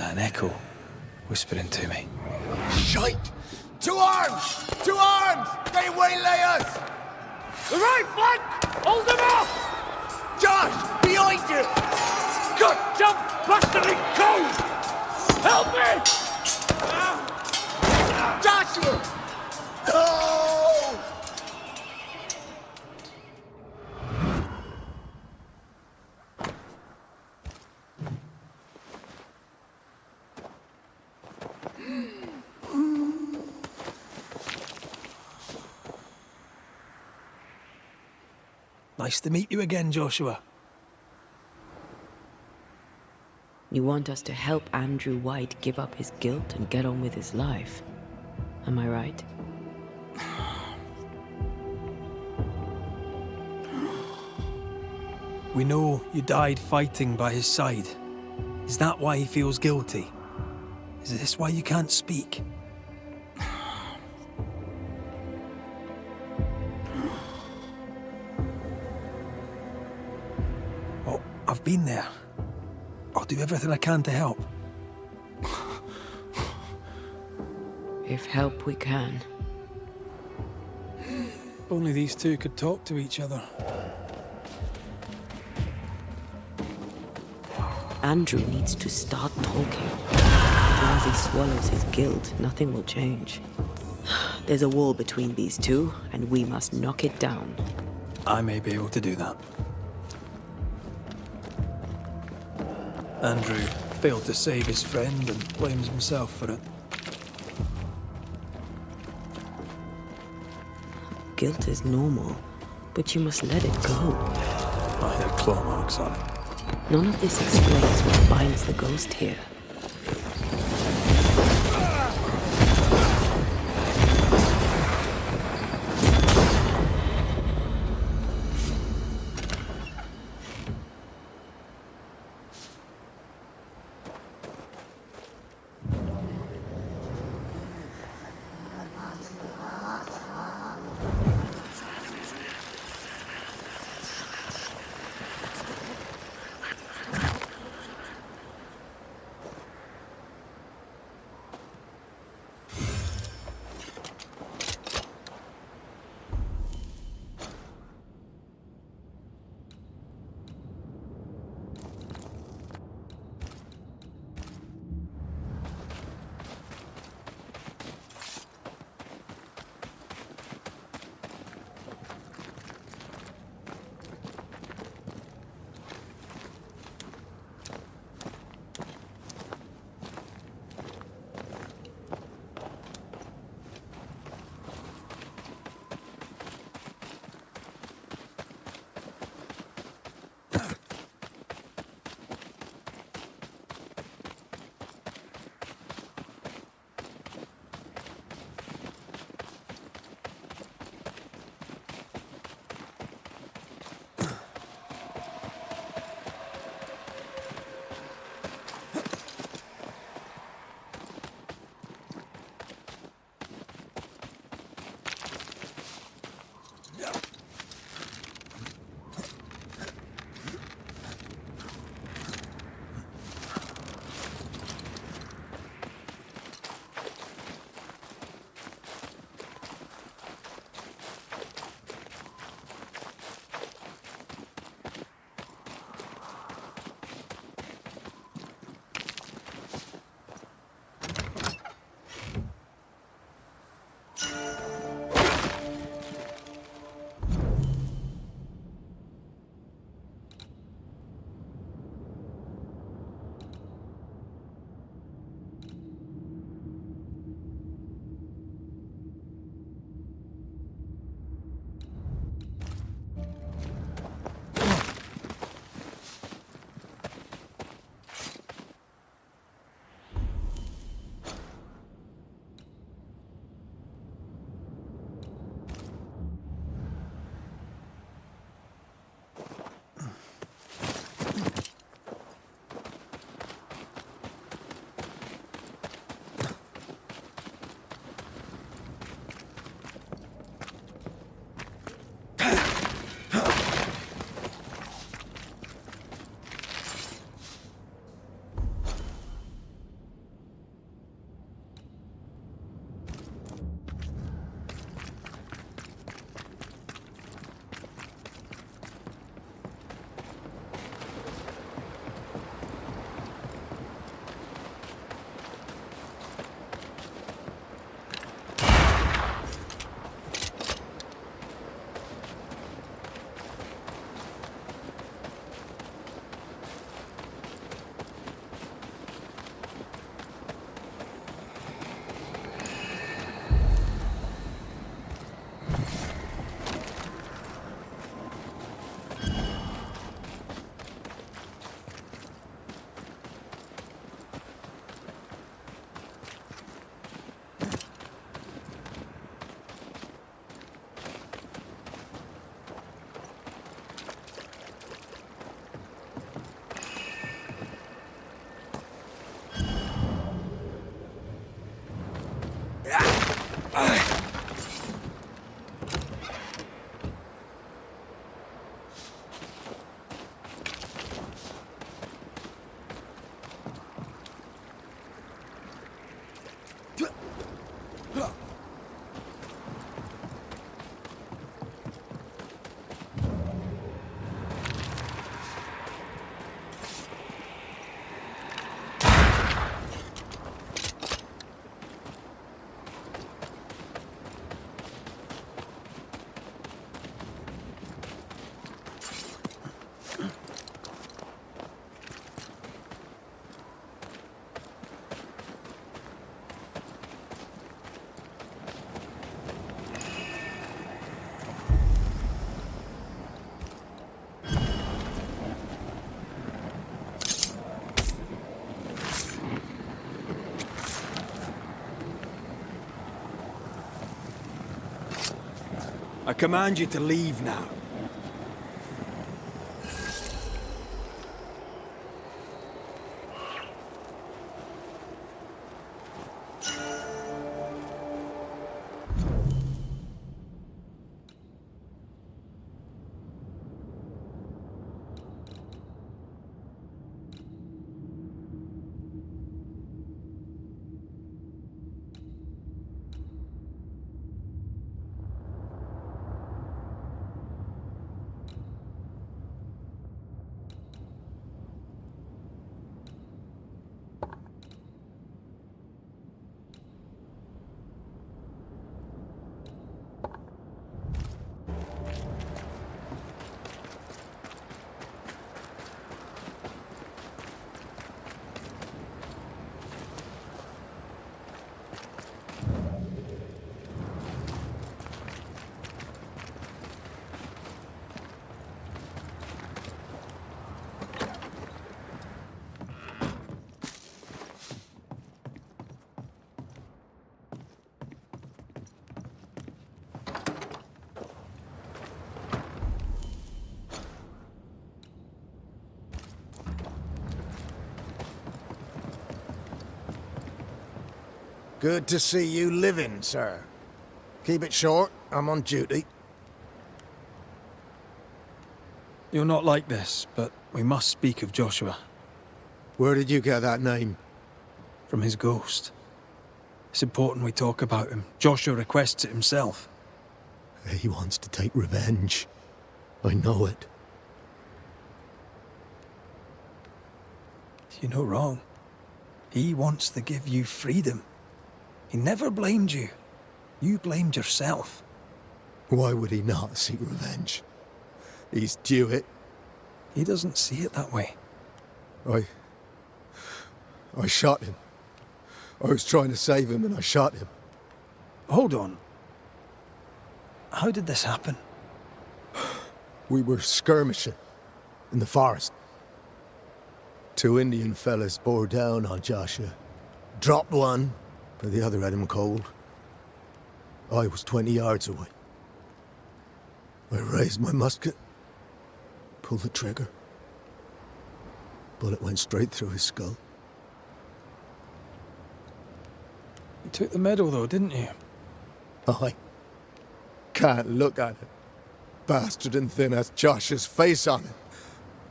An echo whispering to me. Shite! To arms! To arms! They waylay us! The right flank! Hold them off! Josh! Behind you! Good jump, bastardly cove! Help me! Joshua! No! Nice to meet you again, Joshua. You want us to help Andrew White give up his guilt and get on with his life. Am I right? We know you died fighting by his side. Is that why he feels guilty? Is this why you can't speak? Oh, I've been there. I'll do everything I can to help. If help we can. Only these two could talk to each other. Andrew needs to start talking. As long as he swallows his guilt, nothing will change. There's a wall between these two, and we must knock it down. I may be able to do that. Andrew failed to save his friend and blames himself for it. Guilt is normal, but you must let it go. I had claw marks on it. None of this explains what binds the ghost here. I command you to leave now. Good to see you living, sir. Keep it short, I'm on duty. You're not like this, but we must speak of Joshua. Where did you get that name? From his ghost. It's important we talk about him. Joshua requests it himself. He wants to take revenge. I know it. You're no wrong. He wants to give you freedom. He never blamed you. You blamed yourself. Why would he not seek revenge? He's due it. He doesn't see it that way. I shot him. I was trying to save him and I shot him. Hold on. How did this happen? We were skirmishing in the forest. 2 Indian fellas bore down on Joshua. Dropped one, but the other had him cold. I was 20 yards away. I raised my musket, pulled the trigger. Bullet went straight through his skull. You took the medal though, didn't you? I can't look at it. Bastard and thin has Josh's face on it.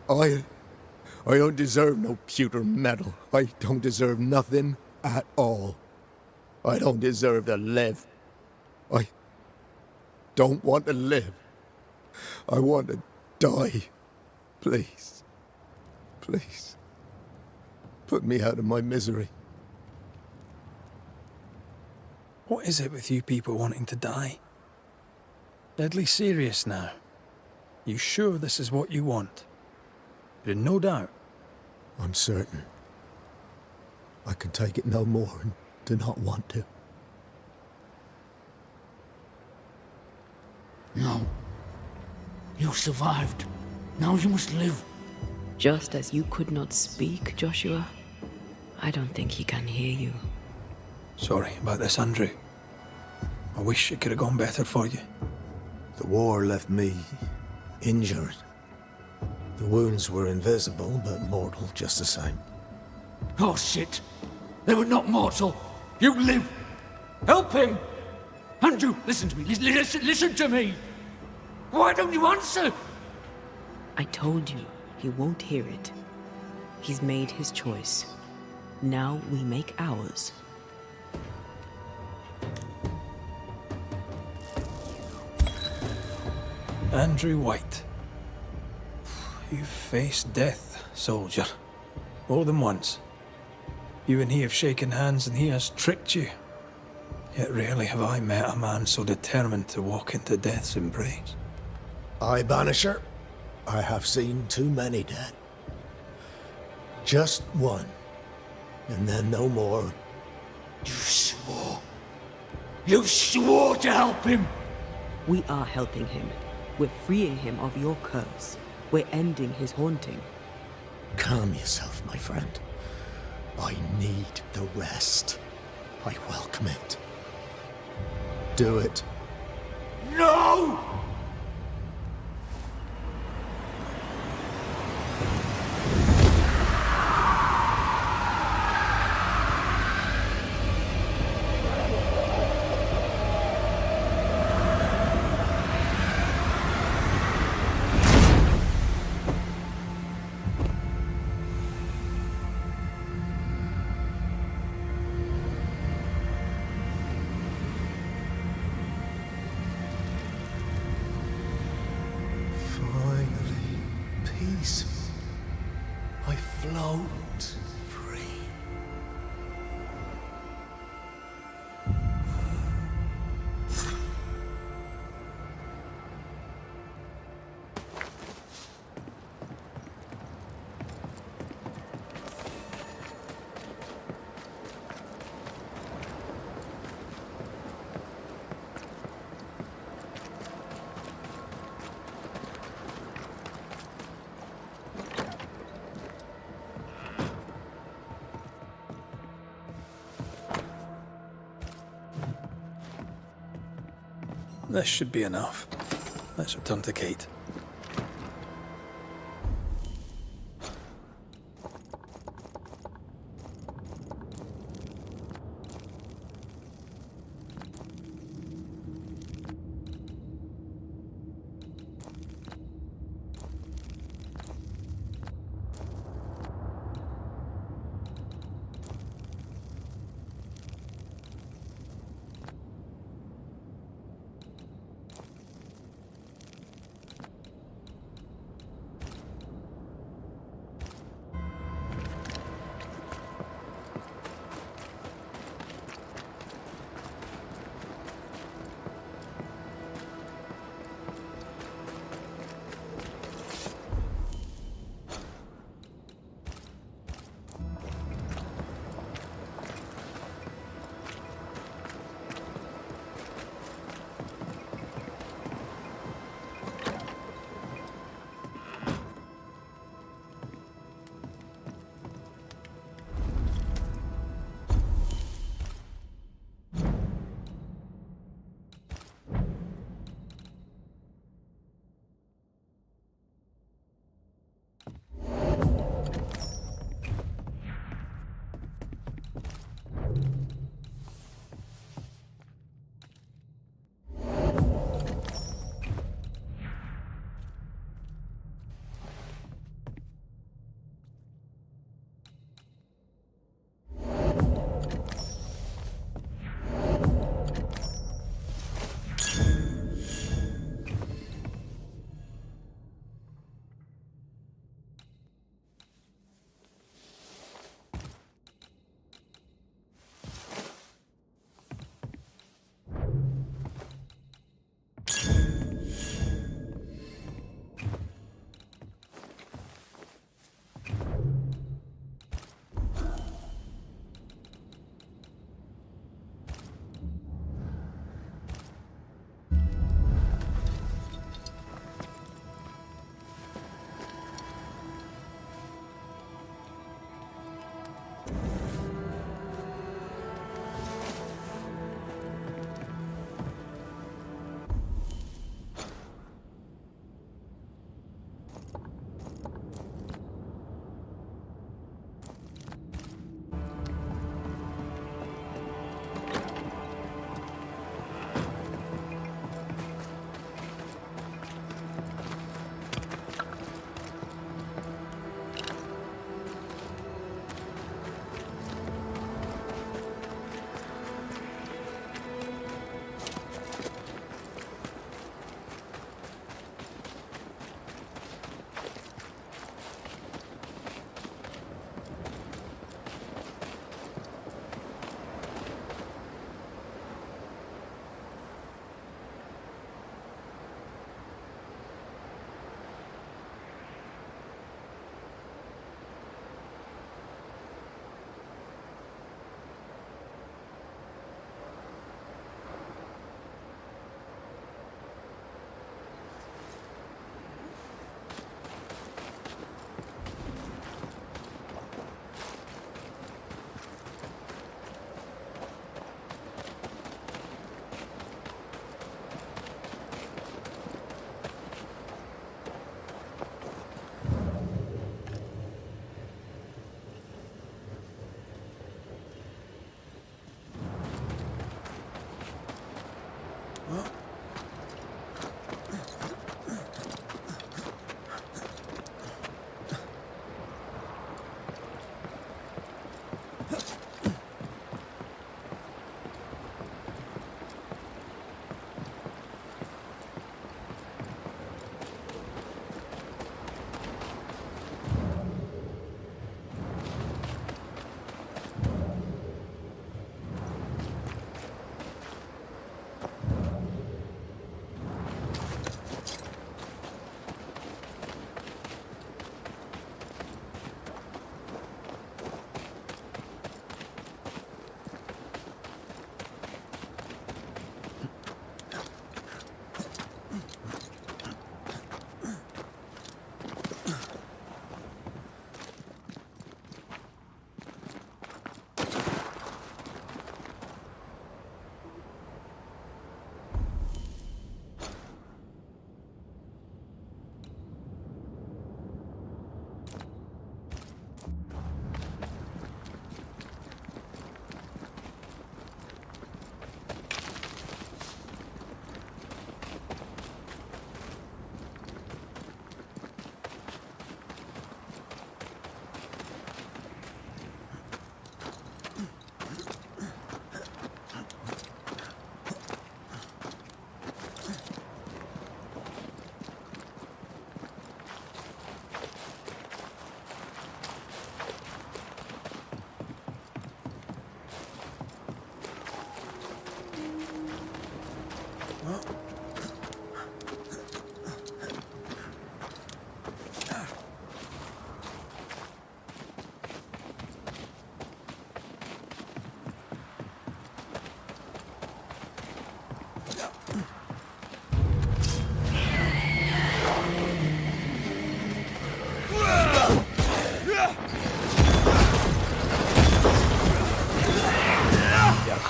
I don't deserve no pewter medal. I don't deserve nothing at all. I don't deserve to live. I don't want to live. I want to die. Please. Please. Put me out of my misery. What is it with you people wanting to die? Deadly serious now. You sure this is what you want? You're in no doubt. I'm certain. I can take it no more and do not want to. No. You survived. Now you must live. Just as you could not speak, Joshua, I don't think he can hear you. Sorry about this, Andrew. I wish it could have gone better for you. The war left me injured. The wounds were invisible, but mortal just the same. Oh, shit. They were not mortal. You live. Help him. Andrew, listen to me. Listen to me. Why don't you answer? I told you, he won't hear it. He's made his choice. Now we make ours. Andrew White. You've faced death, soldier. More than once. You and he have shaken hands and he has tricked you. Yet rarely have I met a man so determined to walk into death's embrace. I, Banisher, I have seen too many dead. Just one, and then no more. You swore. You swore to help him. We are helping him. We're freeing him of your curse. We're ending his haunting. Calm yourself, my friend. I need the rest. I welcome it. Do it. No! I float free. This should be enough. Let's return to Kate.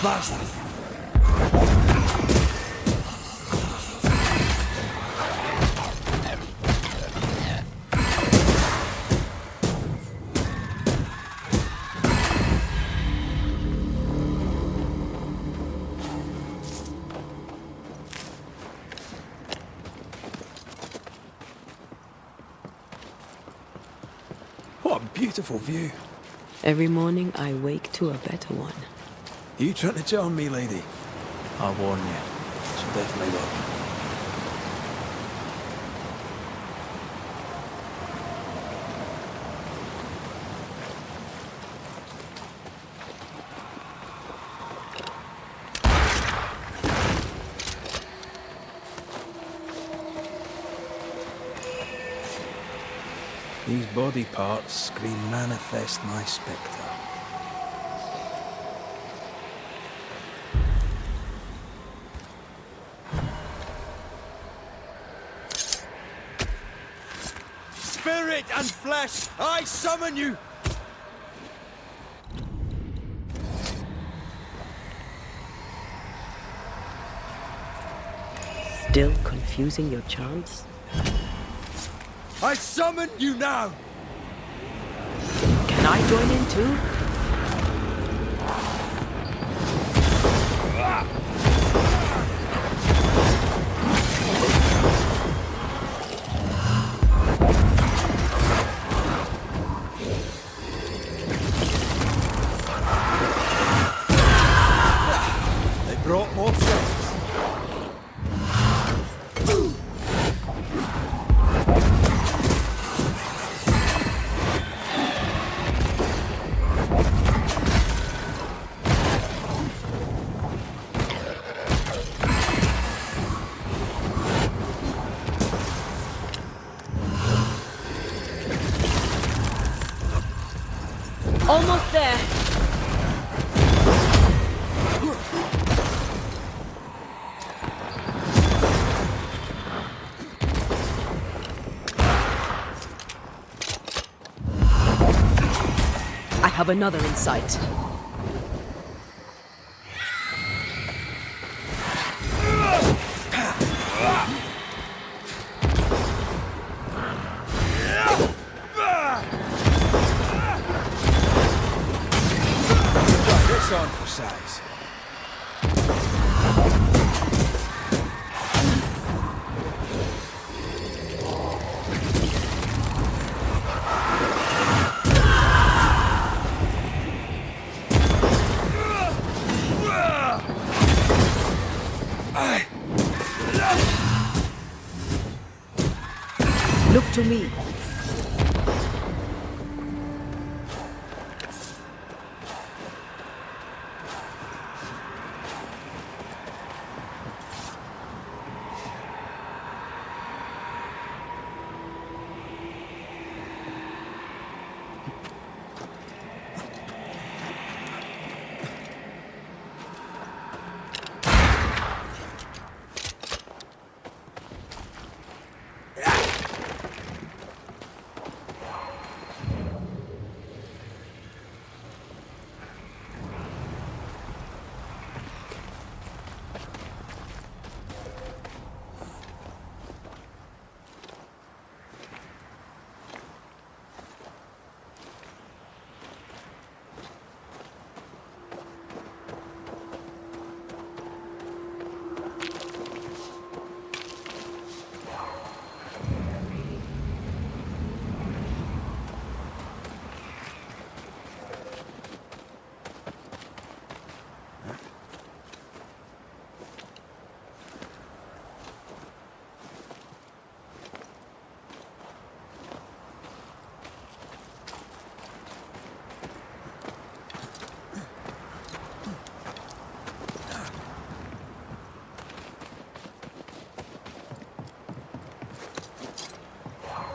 bastard! What a beautiful view. Every morning I wake to a better one. Are you trying to charm me, lady? I warn you, she'll definitely look. These body parts scream manifest my spectre. Spirit and flesh, I summon you! Still confusing your chants? I summon you now! Can I join in too? They brought more friends. Almost there. I have another in sight. On for size. Look to me.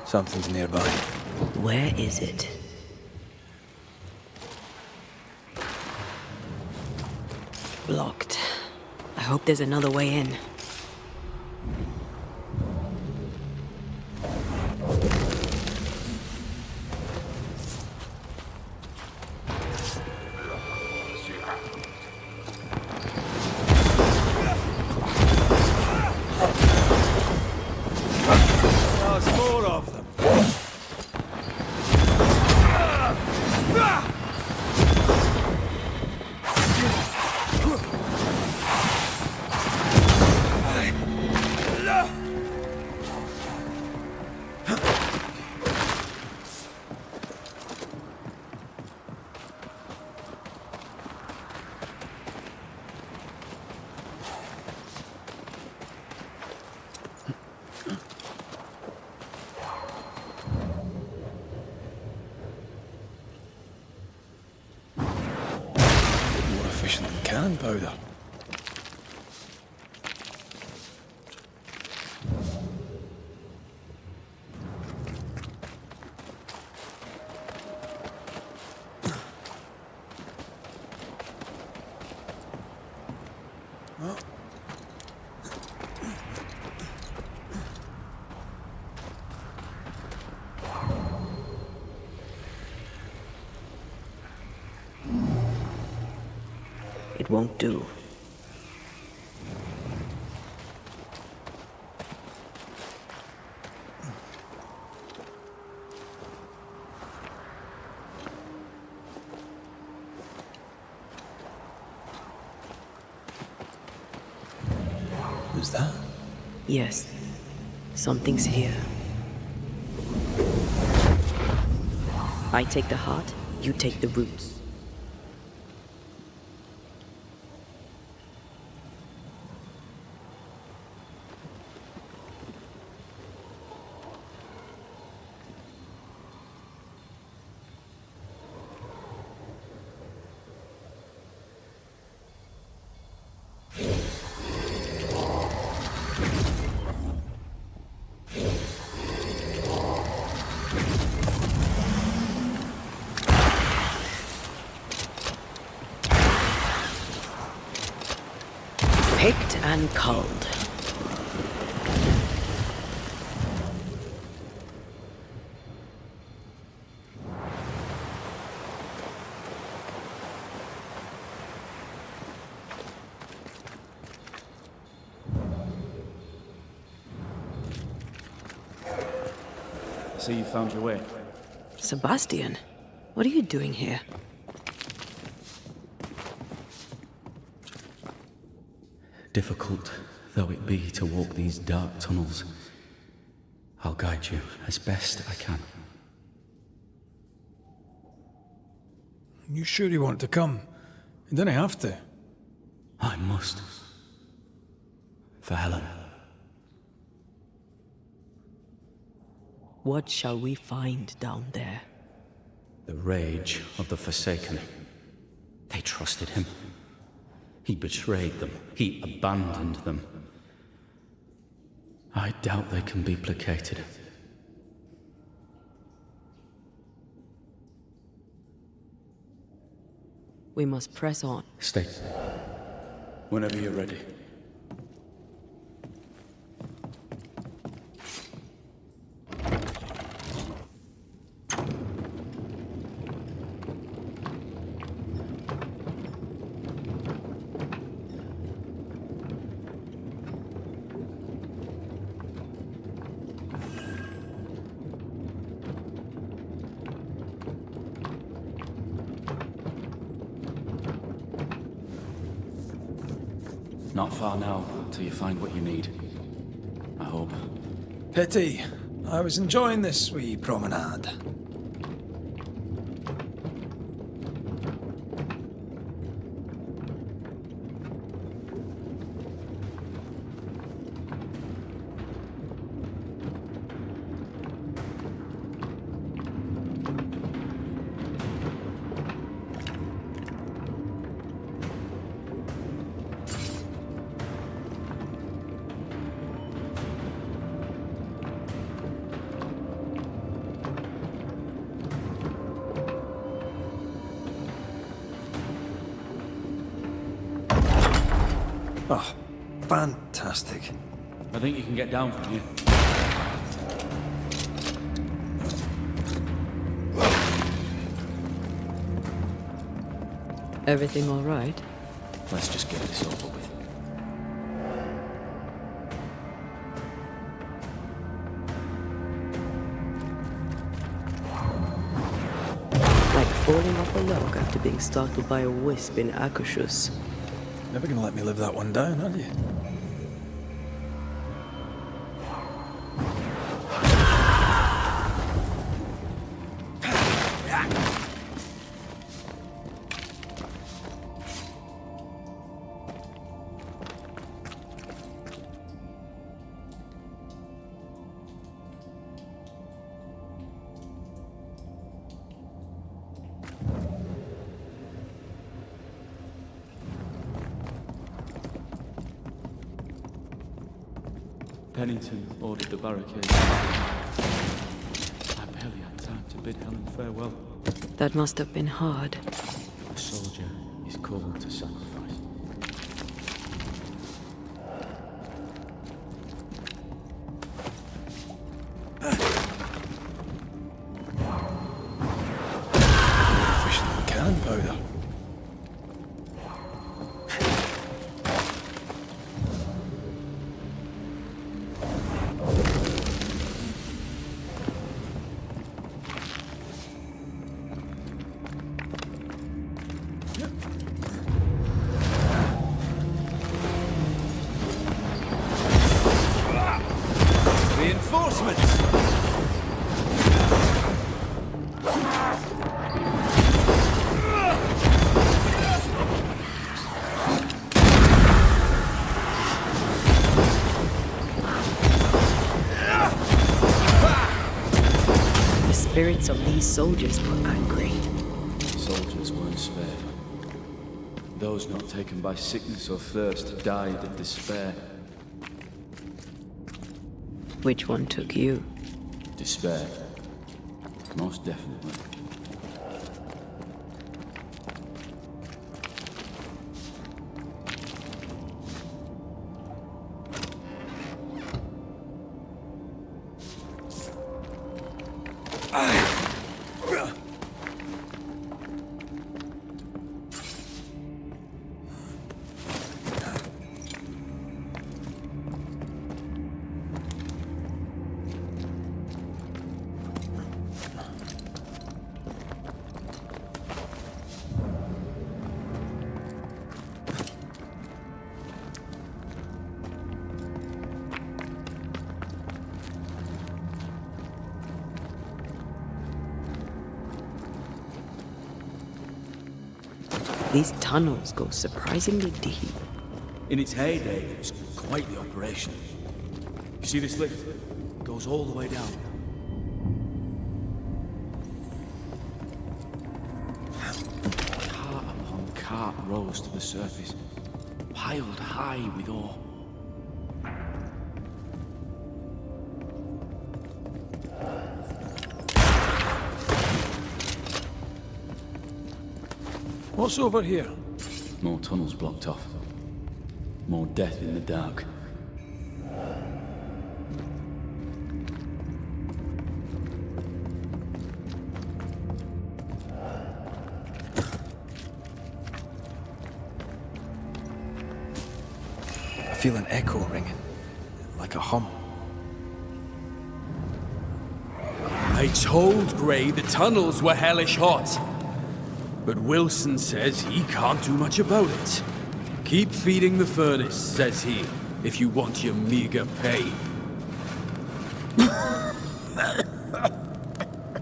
Something's nearby. Where is it? Blocked. I hope there's another way in. us more of them. Cannon powder. It won't do. Who's that? Yes. Something's here. I take the heart, you take the roots. Picked and culled. So you found your way? Sebastian, what are you doing here? Difficult though it be to walk these dark tunnels, I'll guide you as best I can. You sure you want to come? You don't have to. I must. For Helen. What shall we find down there? The rage of the Forsaken. They trusted him. He betrayed them. He abandoned them. I doubt they can be placated. We must press on. Stay. Whenever you're ready. Not far now, till you find what you need. I hope. Pity. I was enjoying this wee promenade. Oh, fantastic. I think you can get down from here. Everything all right? Let's just get this over with. falling off a log after being startled by a wisp in Akershus. Never gonna let me live that one down, are you? Pennington ordered the barricade. I barely had time to bid Helen farewell. That must have been hard. A soldier is called to sacrifice. Efficient cannon powder. Spirits of these soldiers were angry. Soldiers weren't spared. Those not taken by sickness or thirst died of despair. Which one took you? Despair. Most definitely. These tunnels go surprisingly deep. In its heyday, it was quite the operation. You see this lift? It goes all the way down. Cart upon cart rose to the surface, piled high with ore. What's over here? More tunnels blocked off. More death in the dark. I feel an echo ringing, like a hum. I told Gray the tunnels were hellish hot. But Wilson says he can't do much about it. Keep feeding the furnace, says he, if you want your meager pay.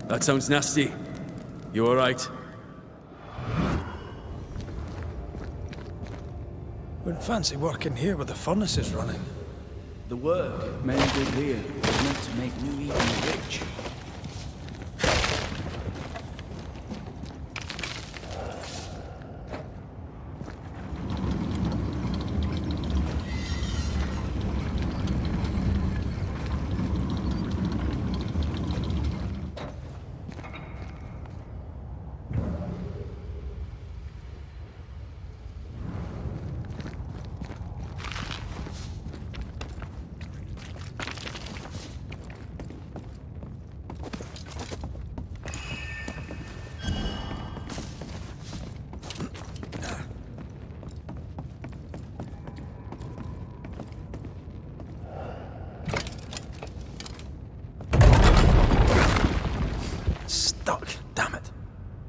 That sounds nasty. You alright? Wouldn't fancy working here with the furnaces running. The work men did here was meant to make New Eden rich.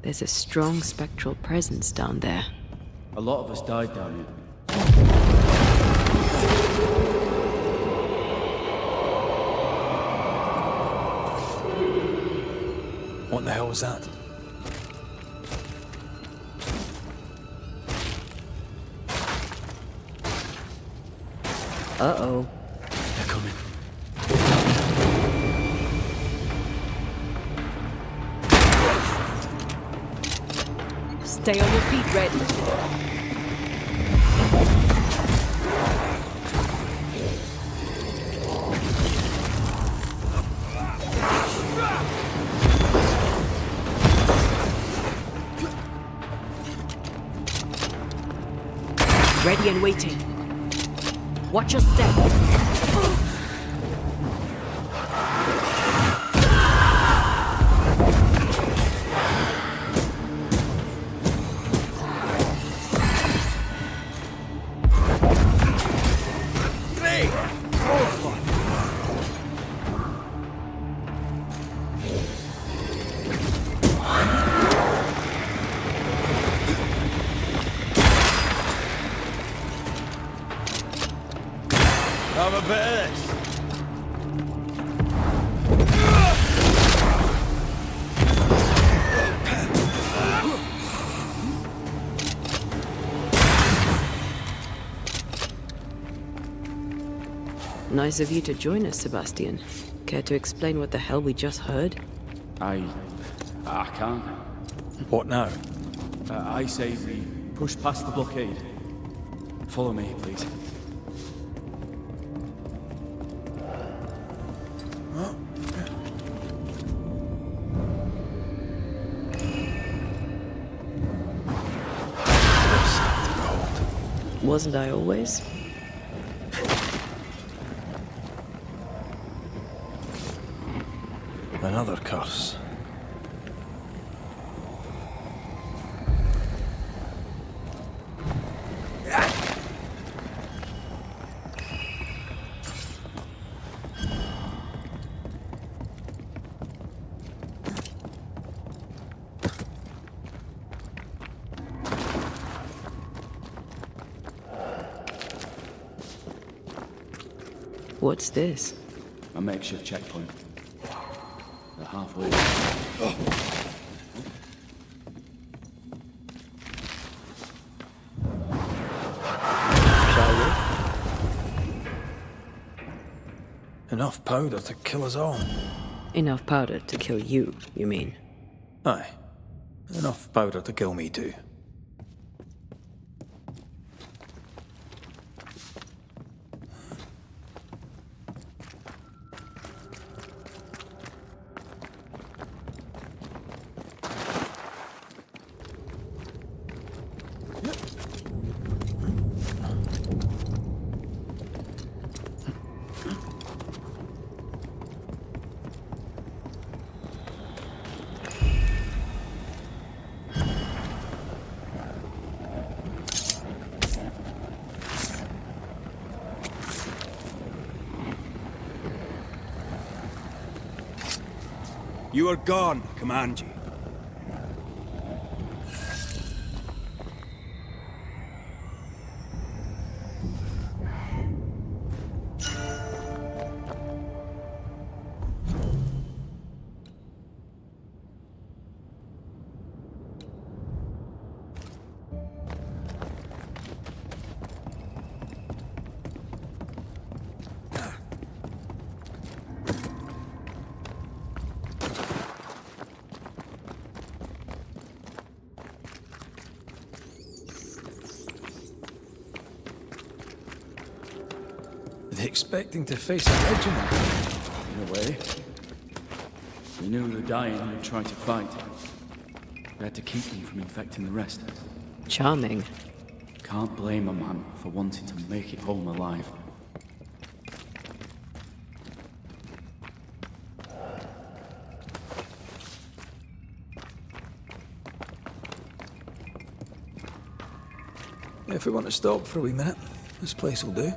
There's a strong spectral presence down there. A lot of us died down here. What the hell was that? Uh-oh. They're coming. Stay on your feet, Red. Ready and waiting. Watch your step. Have a bit of this. Nice of you to join us, Sebastian. Care to explain what the hell we just heard? I can't. What now? I say we push past the blockade. Follow me, please. Wasn't I always? Another curse. What's this? A makeshift checkpoint. They're halfway. Shall we? Enough powder to kill us all. Enough powder to kill you, you mean? Aye. Enough powder to kill me too. You are gone, command you. Are they expecting to face a regiment? In a way. We knew the dying would try to fight. We had to keep them from infecting the rest. Charming. Can't blame a man for wanting to make it home alive. If we want to stop for a wee minute, this place will do.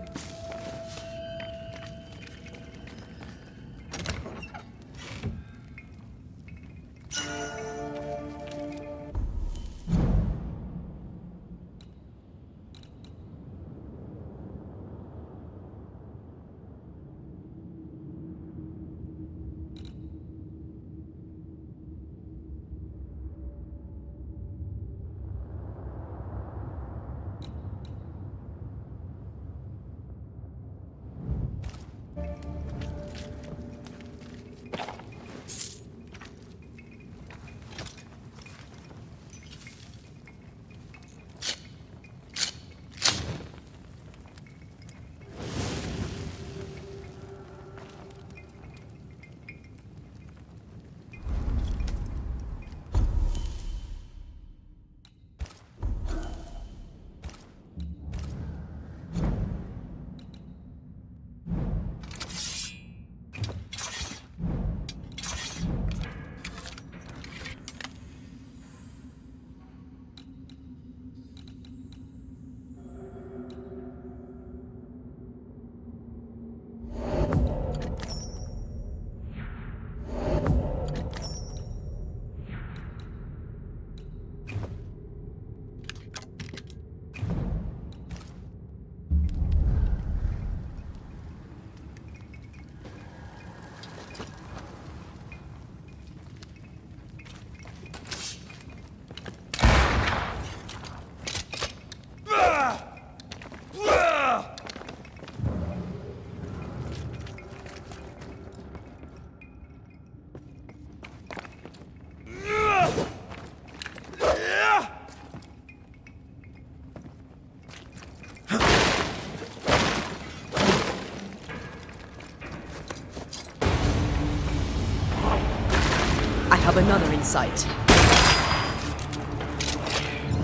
have another in sight.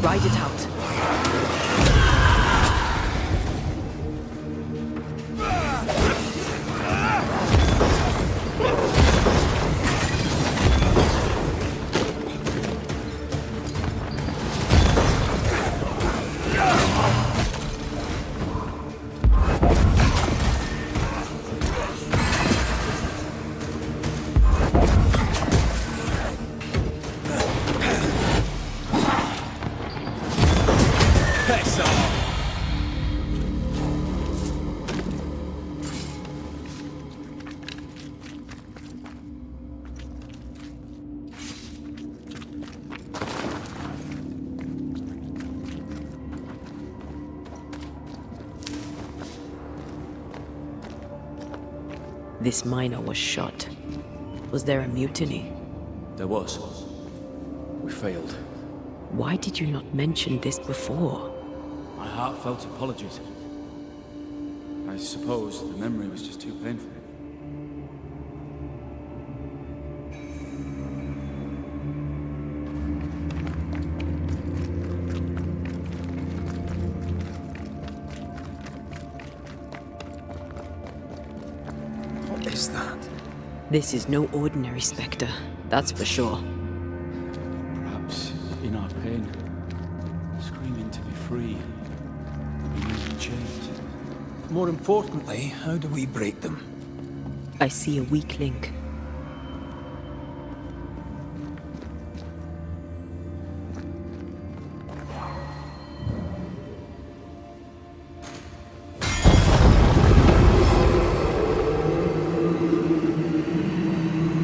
Ride it out. This miner was shot. Was there a mutiny? There was. We failed. Why did you not mention this before? My heartfelt apologies. I suppose the memory was just too painful. What is that? This is no ordinary spectre, that's for sure. Perhaps in our pain, screaming to be free, being chained. More importantly, how do we break them? I see a weak link.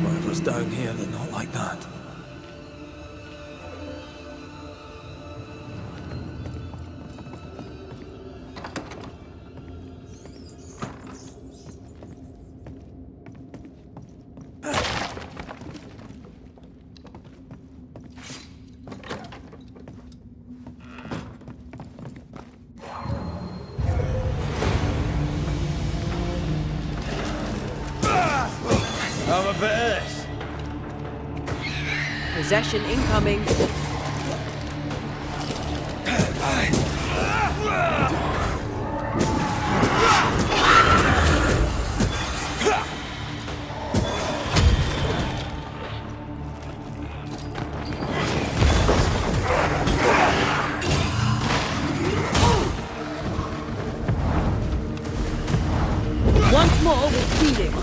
Whatever's down here, they're not like that. Have a bit of this. Possession incoming. Once more with feeling.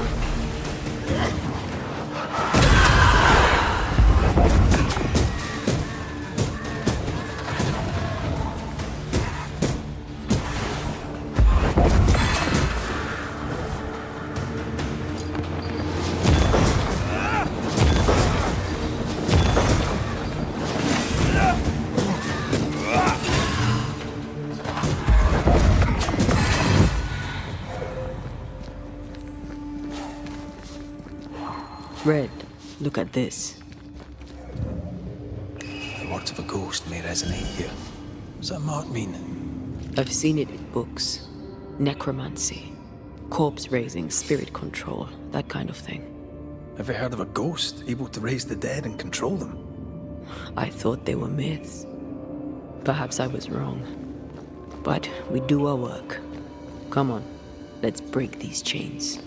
Red, look at this. The words of a ghost may resonate here. What does that mark mean? I've seen it in books. Necromancy. Corpse raising, spirit control, that kind of thing. Ever heard of a ghost able to raise the dead and control them? I thought they were myths. Perhaps I was wrong. But we do our work. Come on, let's break these chains.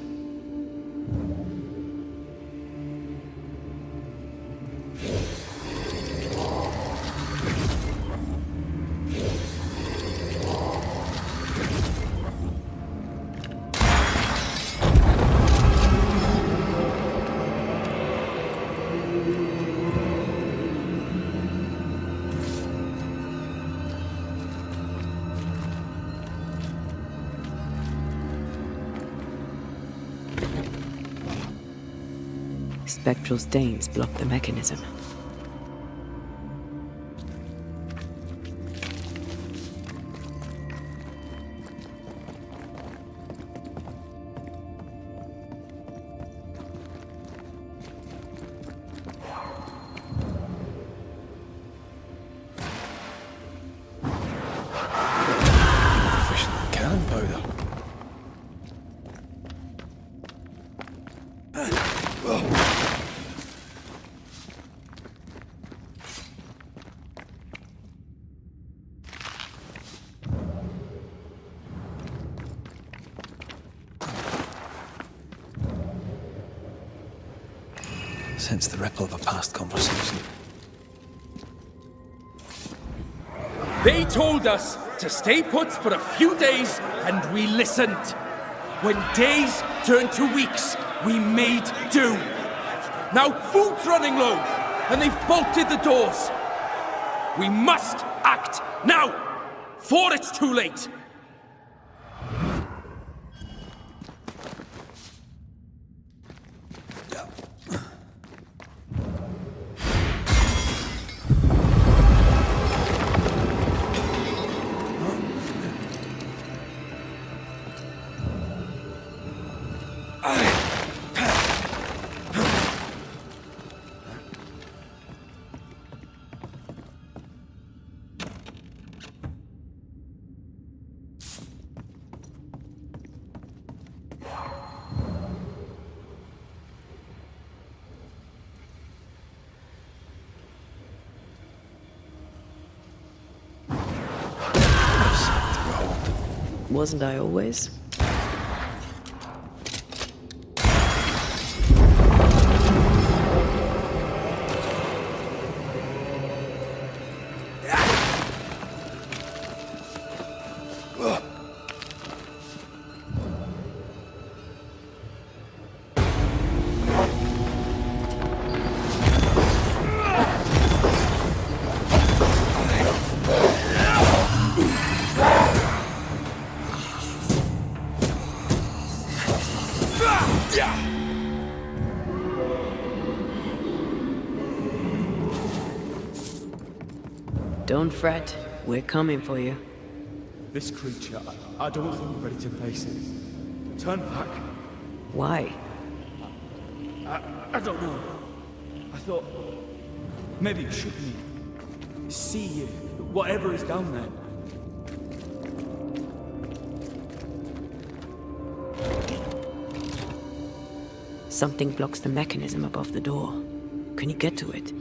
Spectral stains block the mechanism. Efficient cannon powder. sense the ripple of a past conversation. They told us to stay put for a few days, and we listened. When days turned to weeks, we made do. Now food's running low, and they've bolted the doors. We must act now, before it's too late. Wasn't I always? Don't fret. We're coming for you. This creature, I don't think we're ready to face it. Turn back. Why? I don't know. I thought maybe it should be. See whatever is down there. Something blocks the mechanism above the door. Can you get to it?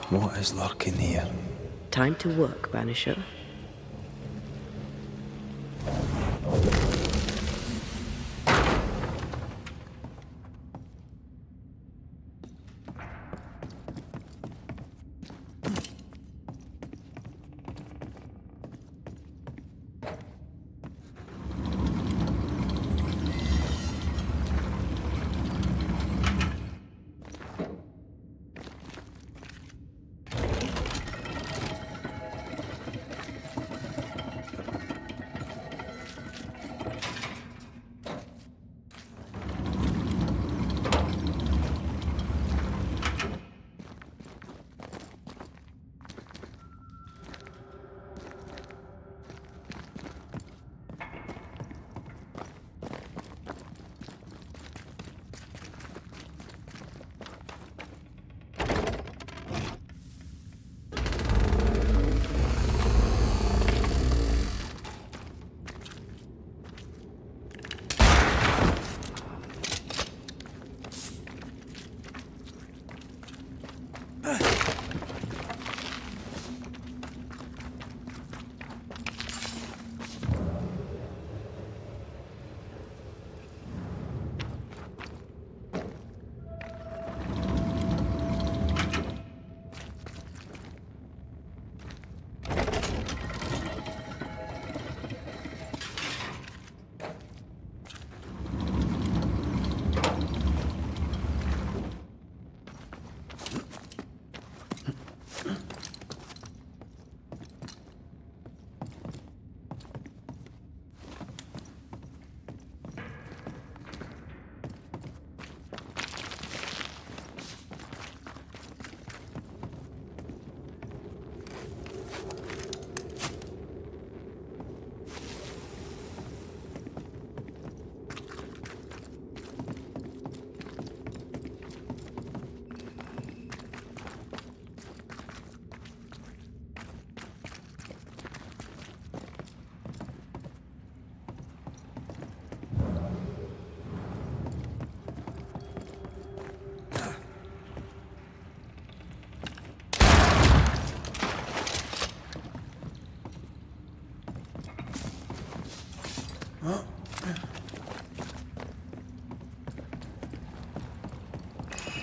What is lurking here? Time to work, Banisher.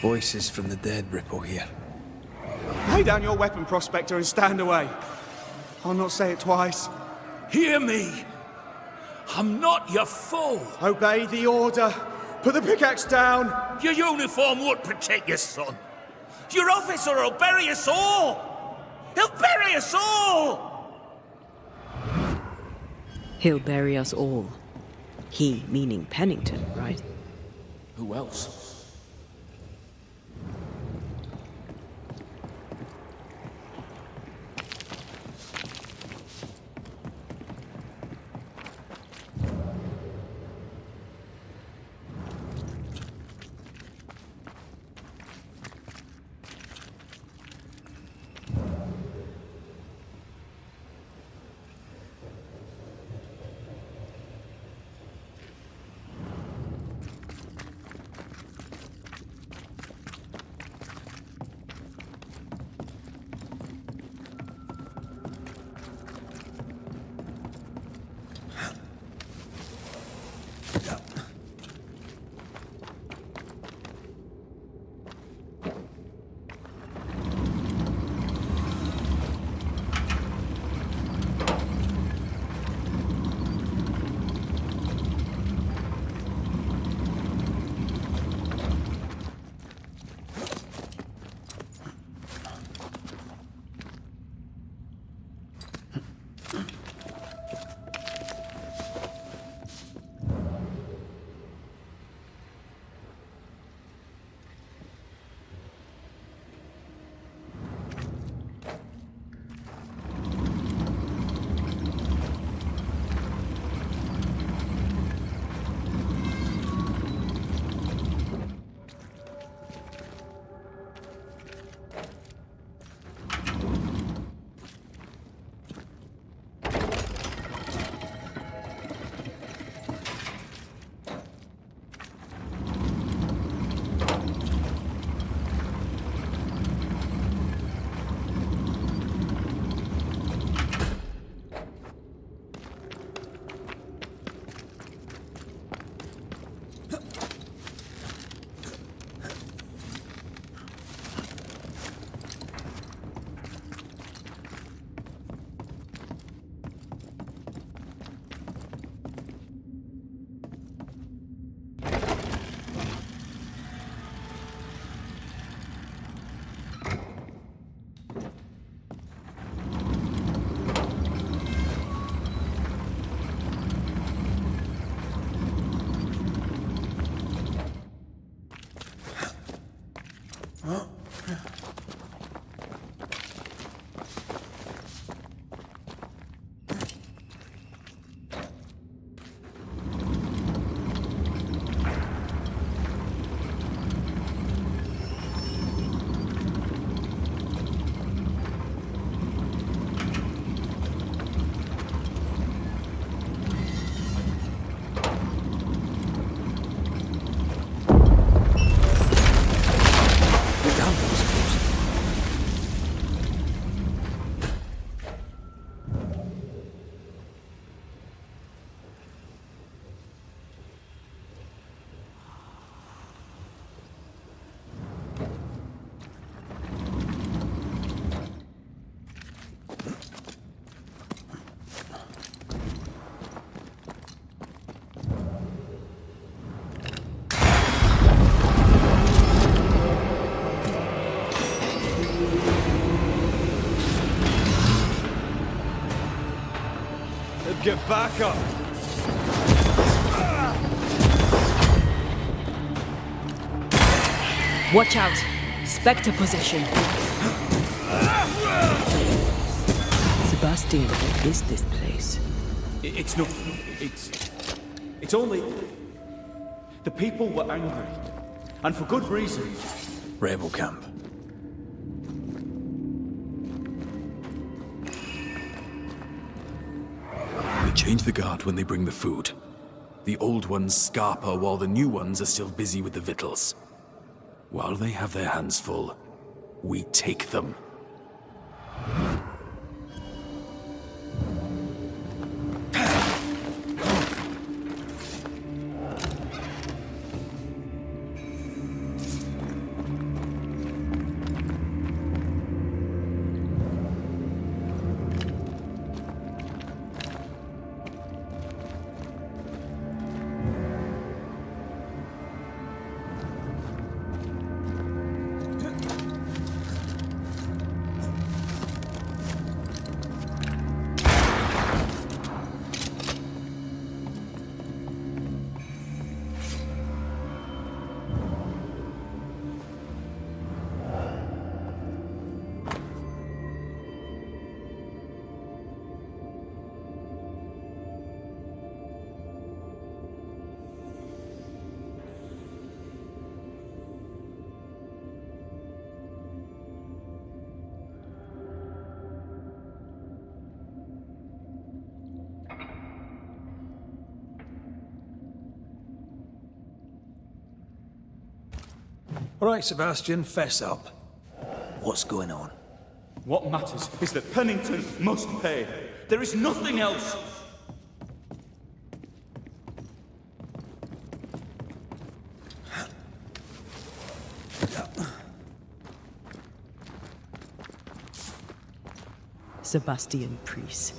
Voices from the dead ripple here. Lay down your weapon, Prospector, and stand away. I'll not say it twice. Hear me! I'm not your foe! Obey the order. Put the pickaxe down. Your uniform won't protect your son. Your officer will bury us all! He'll bury us all! He'll bury us all. He meaning Pennington, right? Who else? Get back up! Watch out! Spectre possession! Sebastian, what is this place? It's not... It's only... The people were angry. And for good reason. Rebel camp. They change the guard when they bring the food. The old ones scarper while the new ones are still busy with the victuals. While they have their hands full, we take them. All right, Sebastian, fess up. What's going on? What matters is that Pennington must pay. There is nothing else. Sebastian Priest.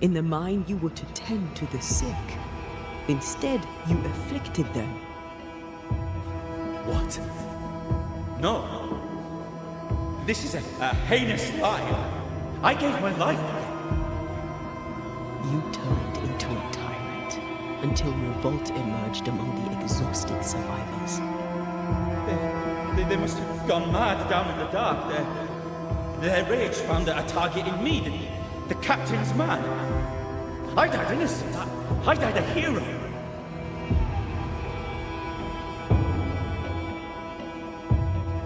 In the mine, you were to tend to the sick. Instead, you afflicted them. What? No. This is a heinous lie. I gave my life for it. You turned into a tyrant until revolt emerged among the exhausted survivors. They must have gone mad down in the dark. Their rage found a target in me, the captain's man. I died innocent. I died a hero.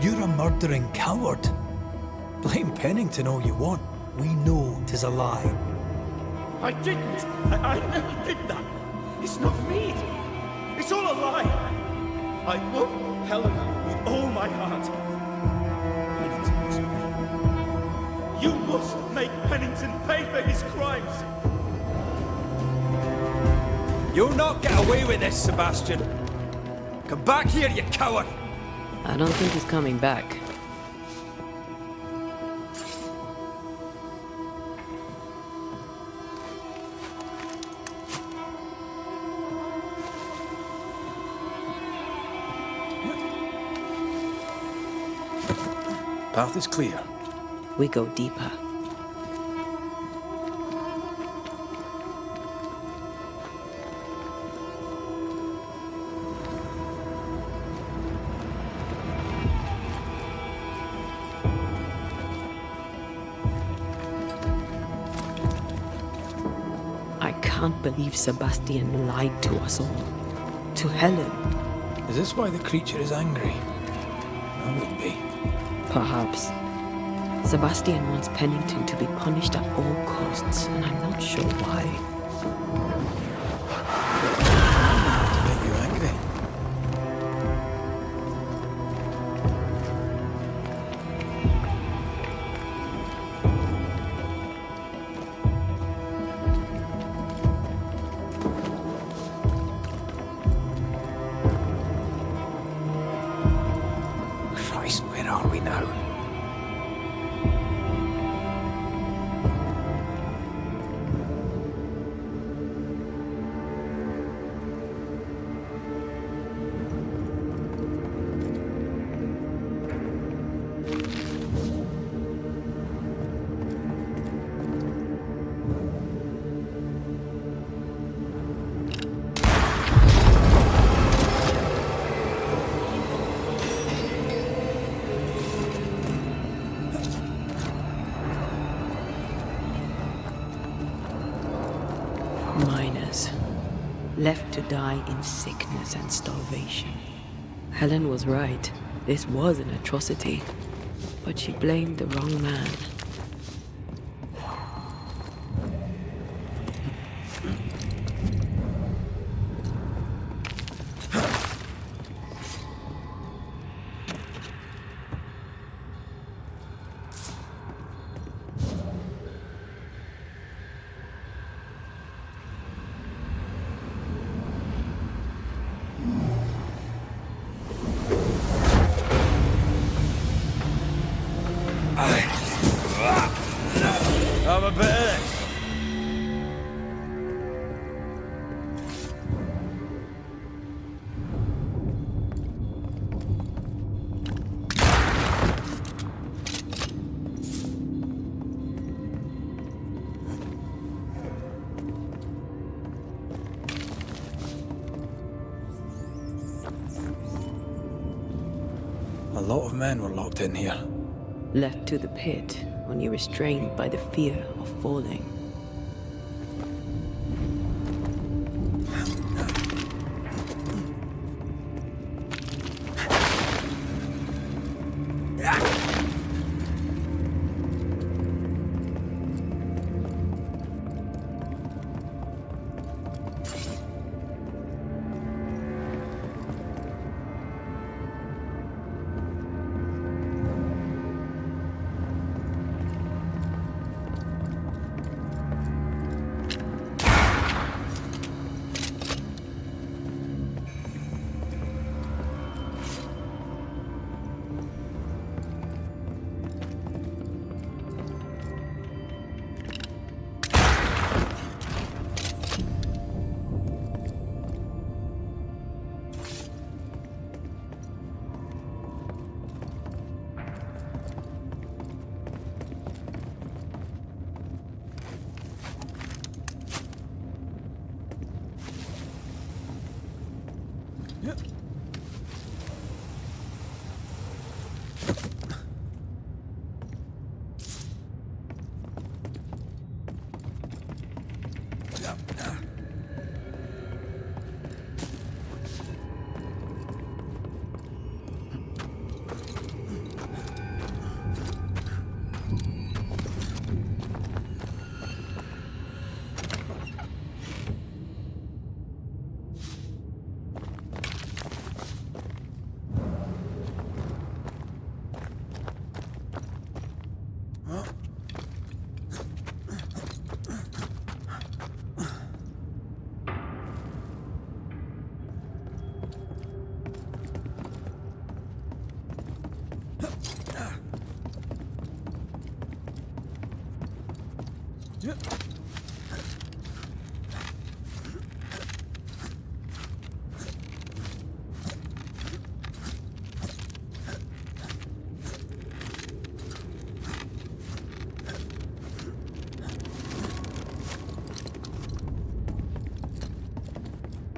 You're a murdering coward. Blame Pennington all you want. We know 'tis a lie. I didn't. I never did that. It's not me. It's all a lie. I love Helen with all my heart. Pennington was me. You must make Pennington pay for his crimes. You'll not get away with this, Sebastian. Come back here, you coward! I don't think he's coming back. Path is clear. We go deeper. I can't believe Sebastian lied to us all. To Helen. Is this why the creature is angry? I would be. Perhaps. Sebastian wants Pennington to be punished at all costs, and I'm not sure why. To make you angry? Christ, where are we now? left to die in sickness and starvation. Helen was right. This was an atrocity. But she blamed the wrong man. Have a bit of this. A lot of men were locked in here. Left to the pit, only restrained by the fear of falling.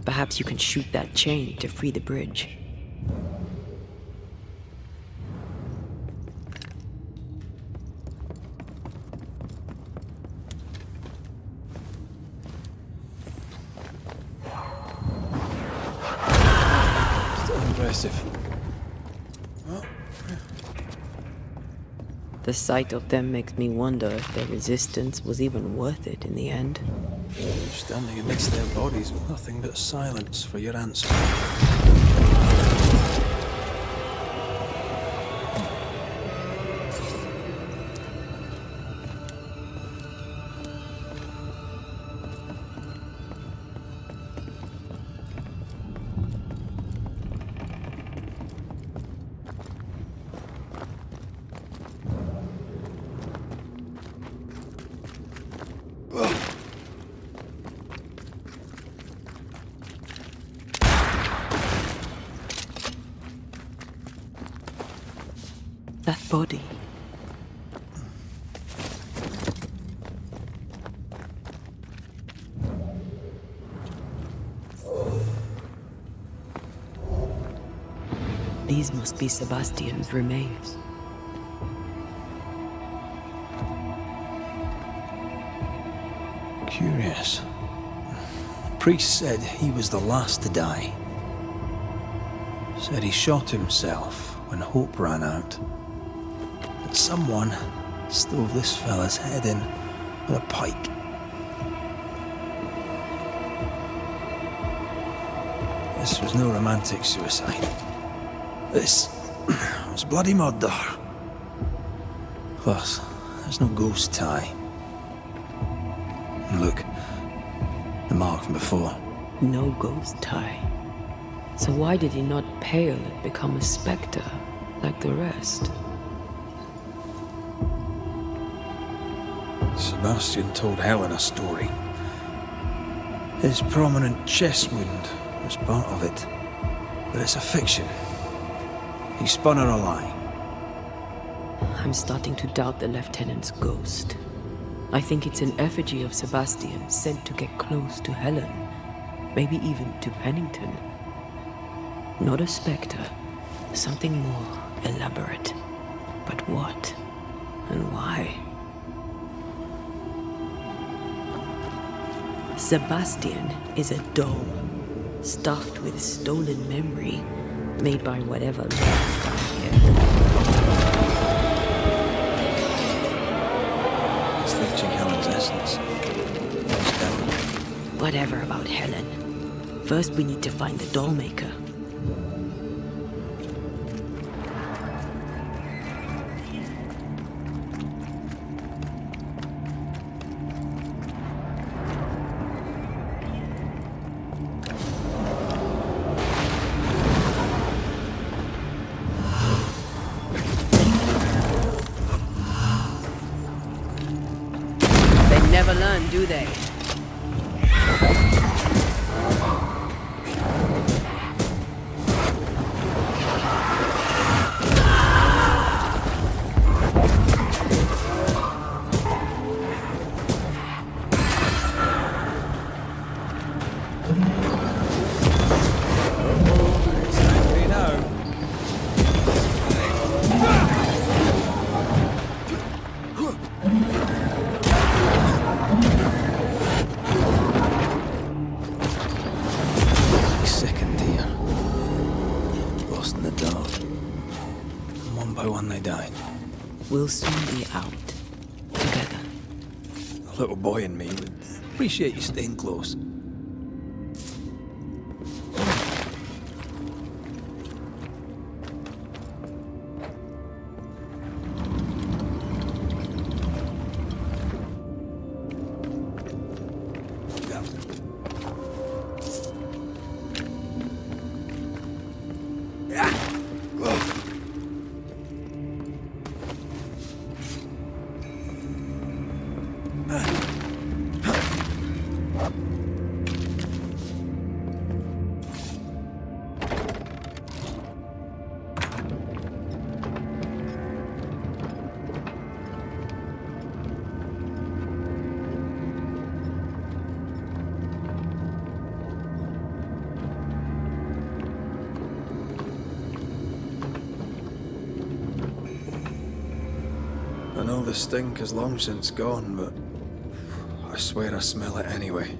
Perhaps you can shoot that chain to free the bridge. Still impressive. The sight of them makes me wonder if their resistance was even worth it in the end. You're standing amidst their bodies with nothing but silence for your answer. That body. These must be Sebastian's remains. Curious. priest said he was the last to die. Said he shot himself when hope ran out. That someone stove this fella's head in with a pike. This was no romantic suicide. This was bloody murder. Plus, there's no ghost tie. And look, the mark from before. No ghost tie. So why did he not pale and become a spectre like the rest? Sebastian told Helen a story. His prominent chest wound was part of it. But it's a fiction. He spun her a lie. I'm starting to doubt the lieutenant's ghost. I think it's an effigy of Sebastian sent to get close to Helen. Maybe even to Pennington. Not a spectre. Something more elaborate. But what? And why? Sebastian is a doll, stuffed with stolen memory, made by whatever left down here. It's leeching Helen's essence. Whatever about Helen. First we need to find the doll maker. Never learn, do they? We'll soon be out. Together. The little boy in me would appreciate you staying close. I know the stink is long since gone, but I swear I smell it anyway.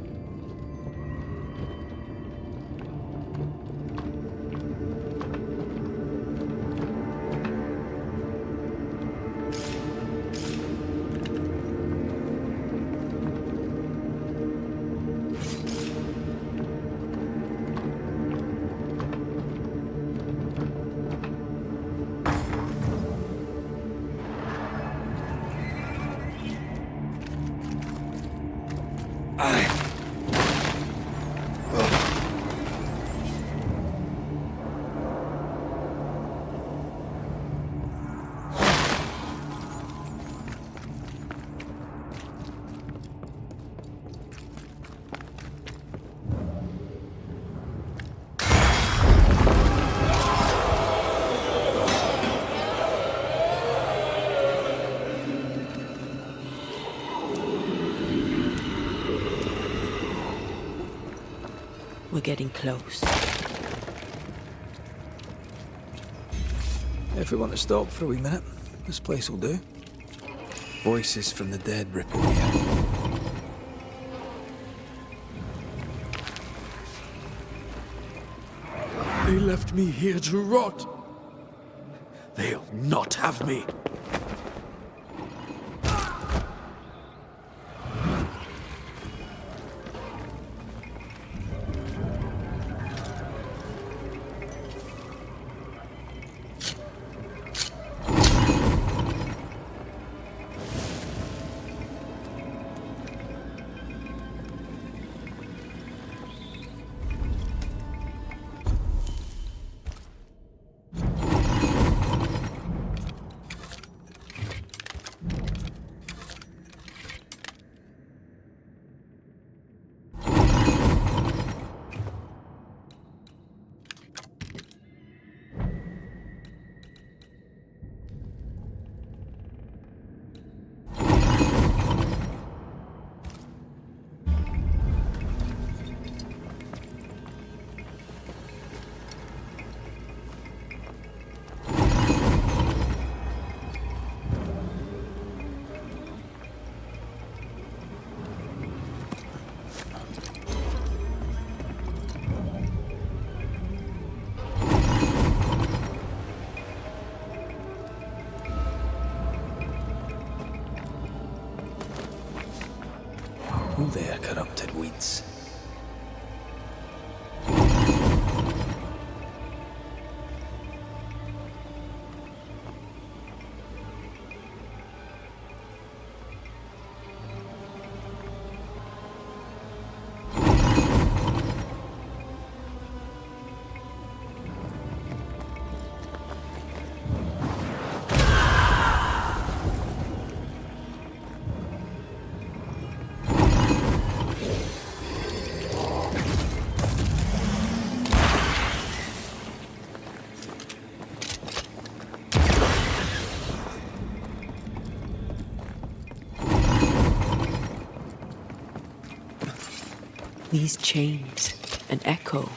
We're getting close. If we want to stop for a wee minute, this place will do. Voices from the dead ripple here. left me here to rot. They'll not have me. Who there, corrupted weeds? These chains, an echo.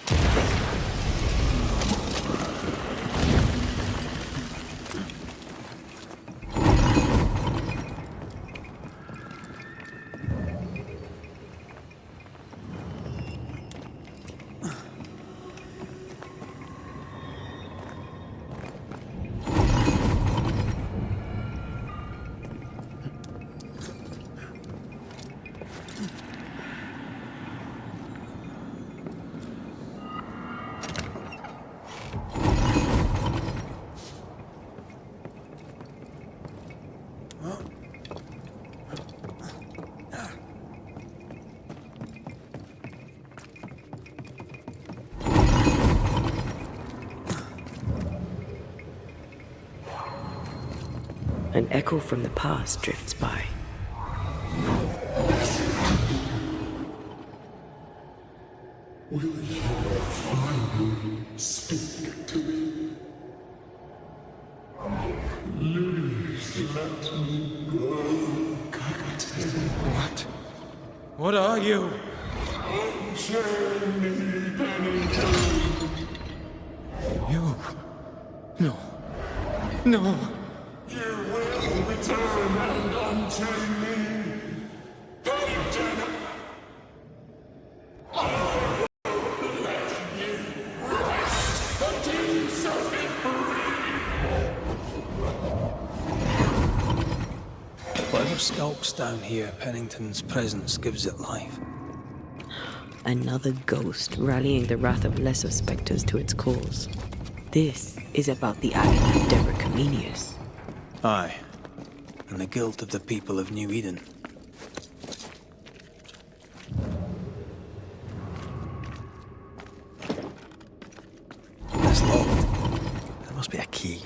An echo from the past drifts by. Will you finally speak to me? Please let me go, Captain. What? What are you? Unchain me, Pennington. You? No. No. You will return and unchain me, Pennington. I will let you rest until you set me Whatever skulks down here, Pennington's presence gives it life. Another ghost rallying the wrath of lesser spectres to its cause. This is about the agony of Deborah Comenius. Aye, and the guilt of the people of New Eden. It's locked. There must be a key.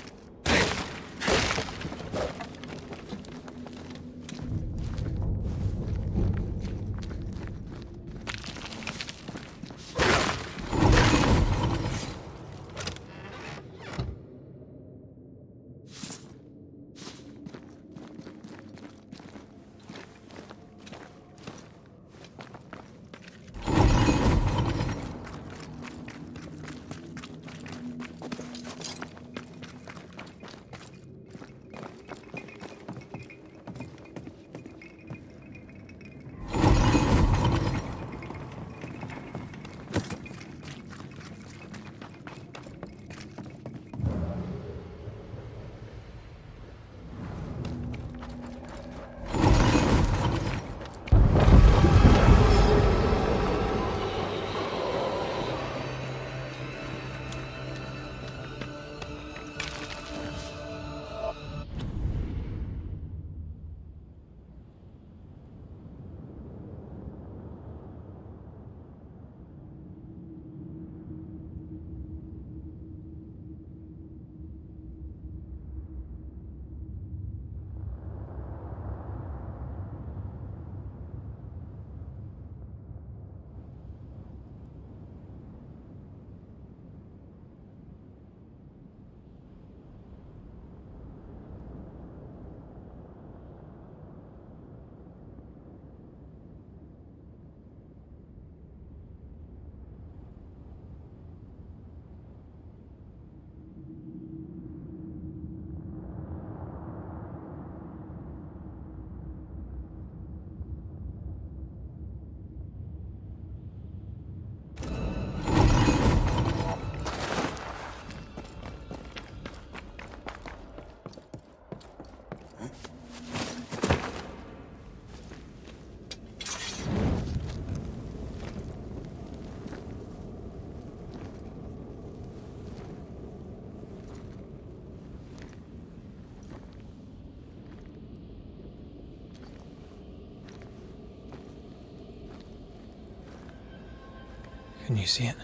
Can you see it?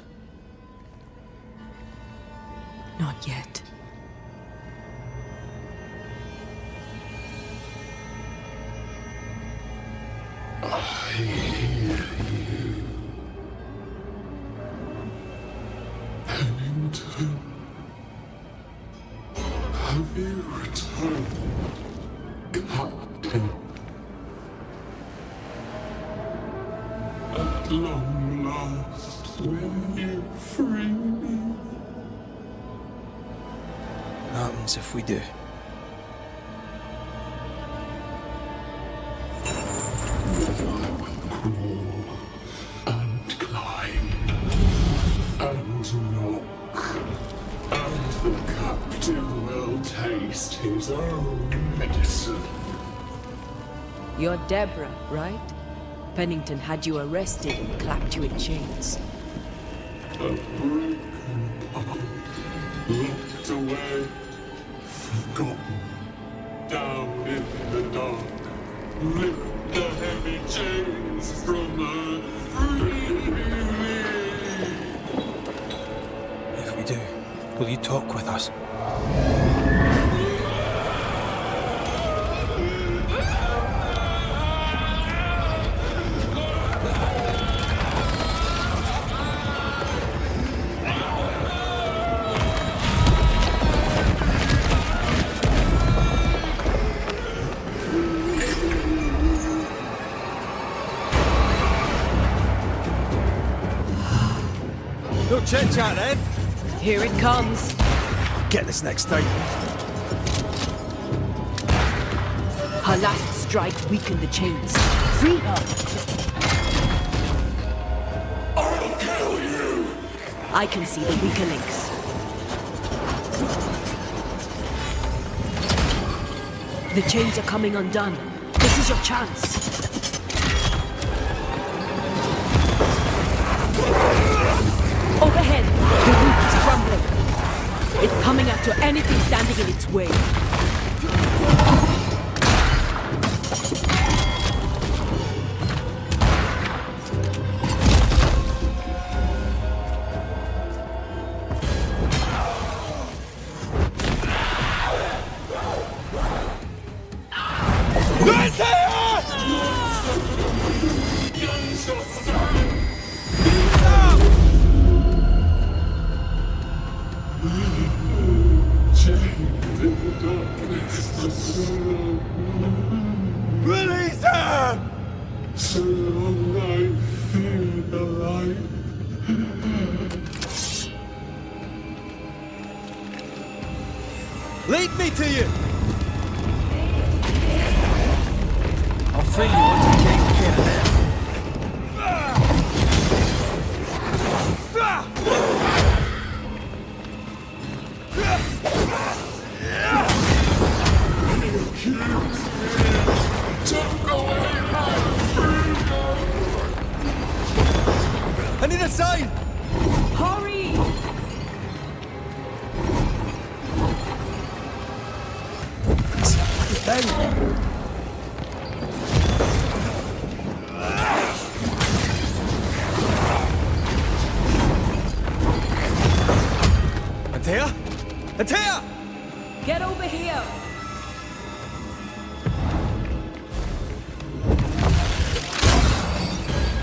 Not yet. I hear you. Pennington. Have you returned, Captain? At long last, will you free me? What happens if we do? Crawl and climb and knock, and the captain will taste his own medicine. You're Deborah, right? Pennington had you arrested and clapped you in chains. A broken body, locked away, forgotten, down in the dark. Lift the heavy chains from her, free me. If we do, will you talk with us? No chit-chat then. Here it comes. Get this next time. Her last strike weakened the chains. Free her! I'll kill you! I can see the weaker links. The chains are coming undone. This is your chance. Overhead, the roof is crumbling. It's coming after anything standing in its way. Release her! So long I fear the light. Lead me to you! I'll free you once I take care of them. Took away my freedom! I need a sign! Hurry! Antea? Antea! Get over here!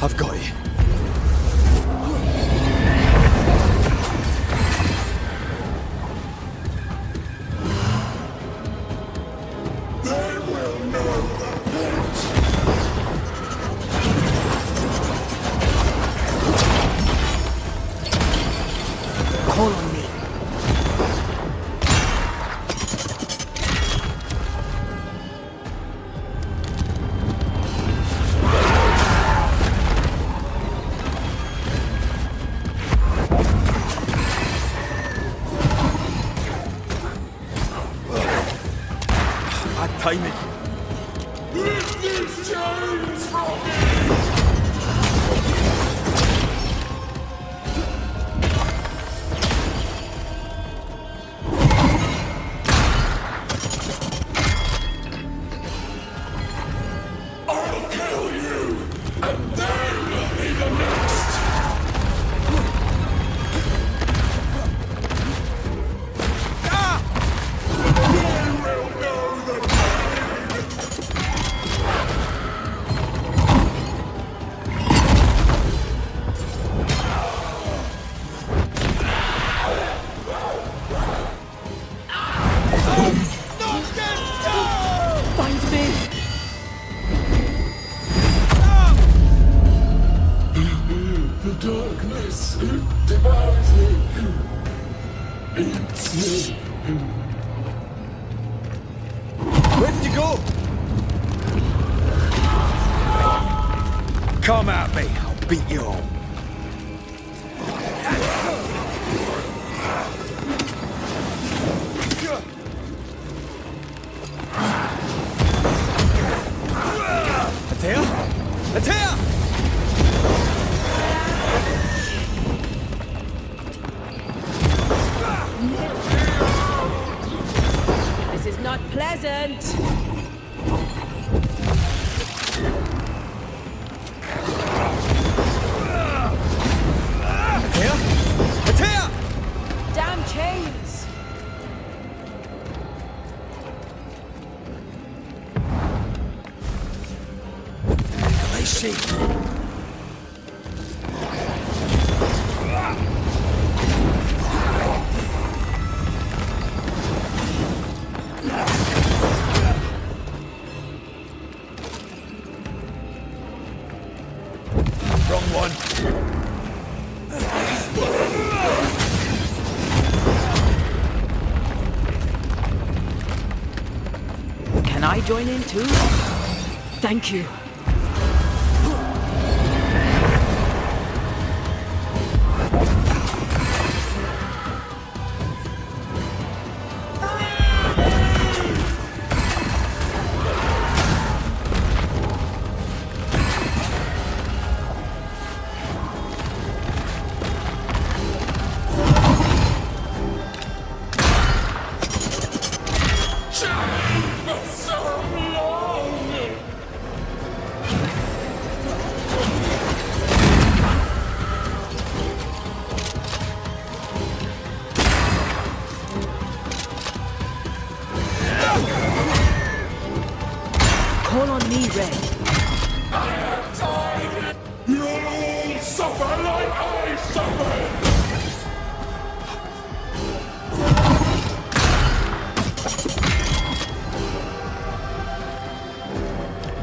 I've got you. They will know the pit! Call on me. Bad timing. Lift these chains from me! I'll kill you, and they will be the next! Darkness, it devours me. Eats me. Where did you go? Come at me, I'll beat you all. Atea? Atea! This is not pleasant. Atea? Atea! Damn chains! I see. Wrong one. Can I join in too? Thank you. Call on me, Red. I am tired. You'll all suffer like I suffered.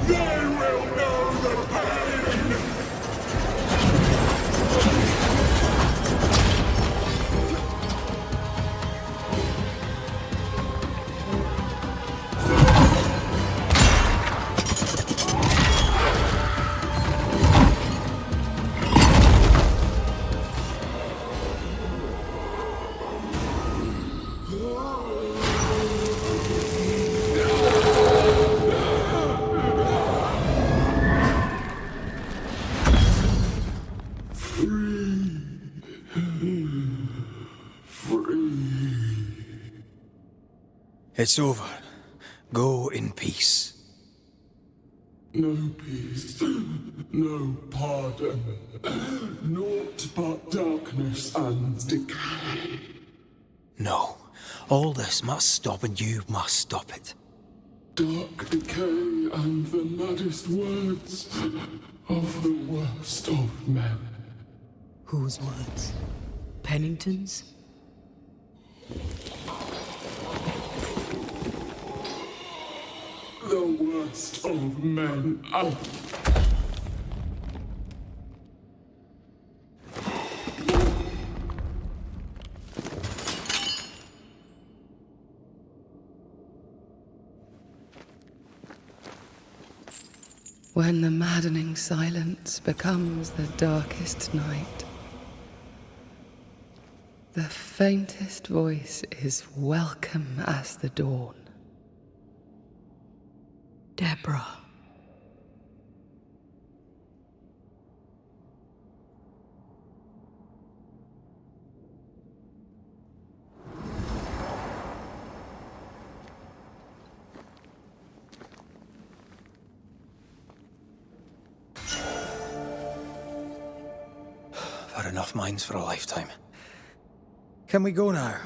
They will know the pain. It's over. Go in peace. No peace, no pardon, naught but darkness and decay. No. All this must stop and you must stop it. Dark decay and the maddest words of the worst of men. Whose words? Pennington's? The worst of men. When the maddening silence becomes the darkest night, the faintest voice is welcome as the dawn. Deborah. I've had enough mines for a lifetime. Can we go now?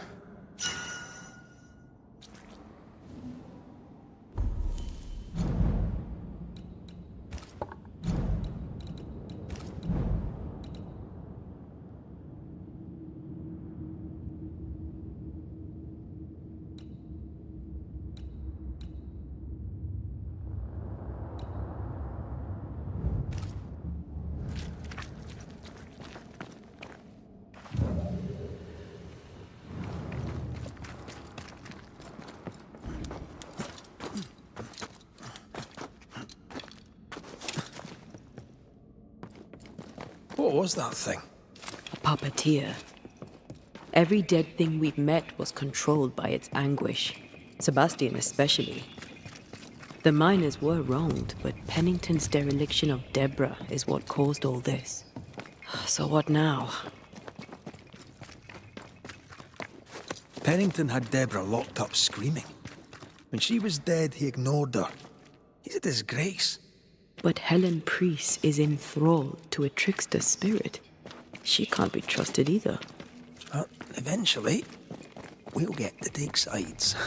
What was that thing? A puppeteer. Every dead thing we've met was controlled by its anguish. Sebastian especially. The miners were wronged, but Pennington's dereliction of Deborah is what caused all this. So what now? Pennington had Deborah locked up screaming. When she was dead, he ignored her. He's a disgrace. But Helen Priest is enthralled to a trickster spirit. She can't be trusted either. But eventually, we'll get to take sides.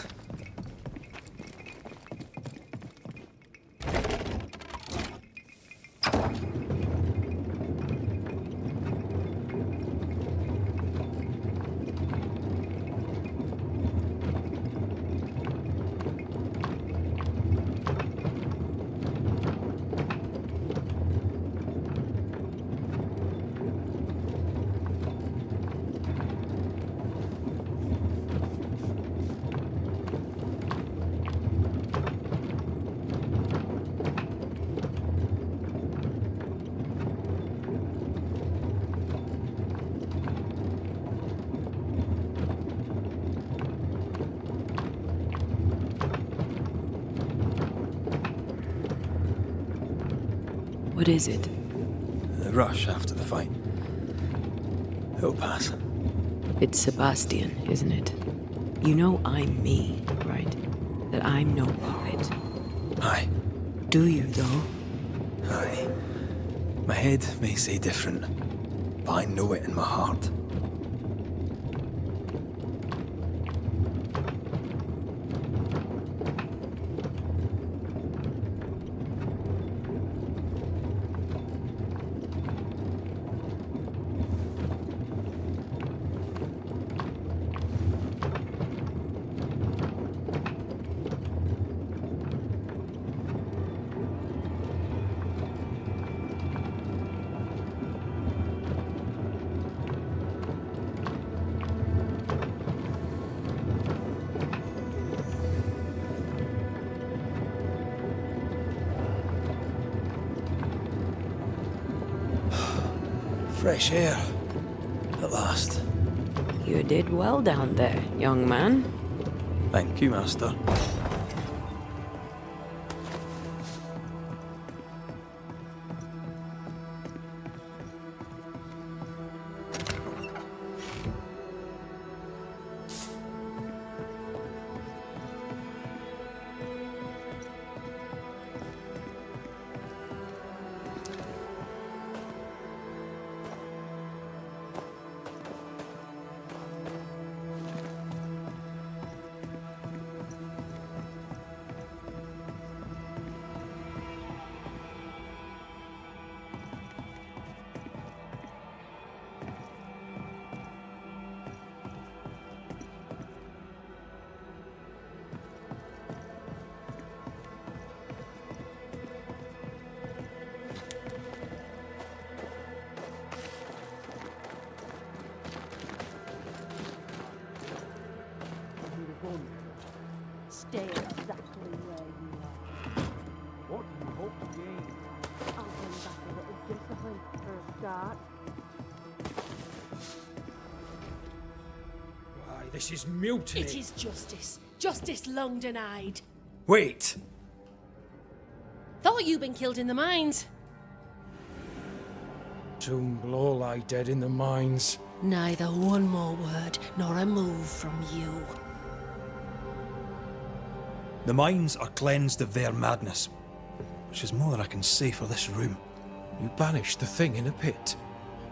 What is it? The rush after the fight. It'll pass. It's Sebastian, isn't it? You know I'm me, right? That I'm no puppet. Aye. Do you, though? Aye. My head may say different, but I know it in my heart. Fresh air. At last. You did well down there, young man. Thank you, Master. Stay exactly where you are. What do you hope to gain? I'll bring back a little discipline for a start. Why, this is mutiny. It is justice. Justice long denied. Wait! Thought you'd been killed in the mines. Soon will all lie dead in the mines. Neither one more word nor a move from you. The mines are cleansed of their madness, which is more than I can say for this room. You banished the thing in a pit.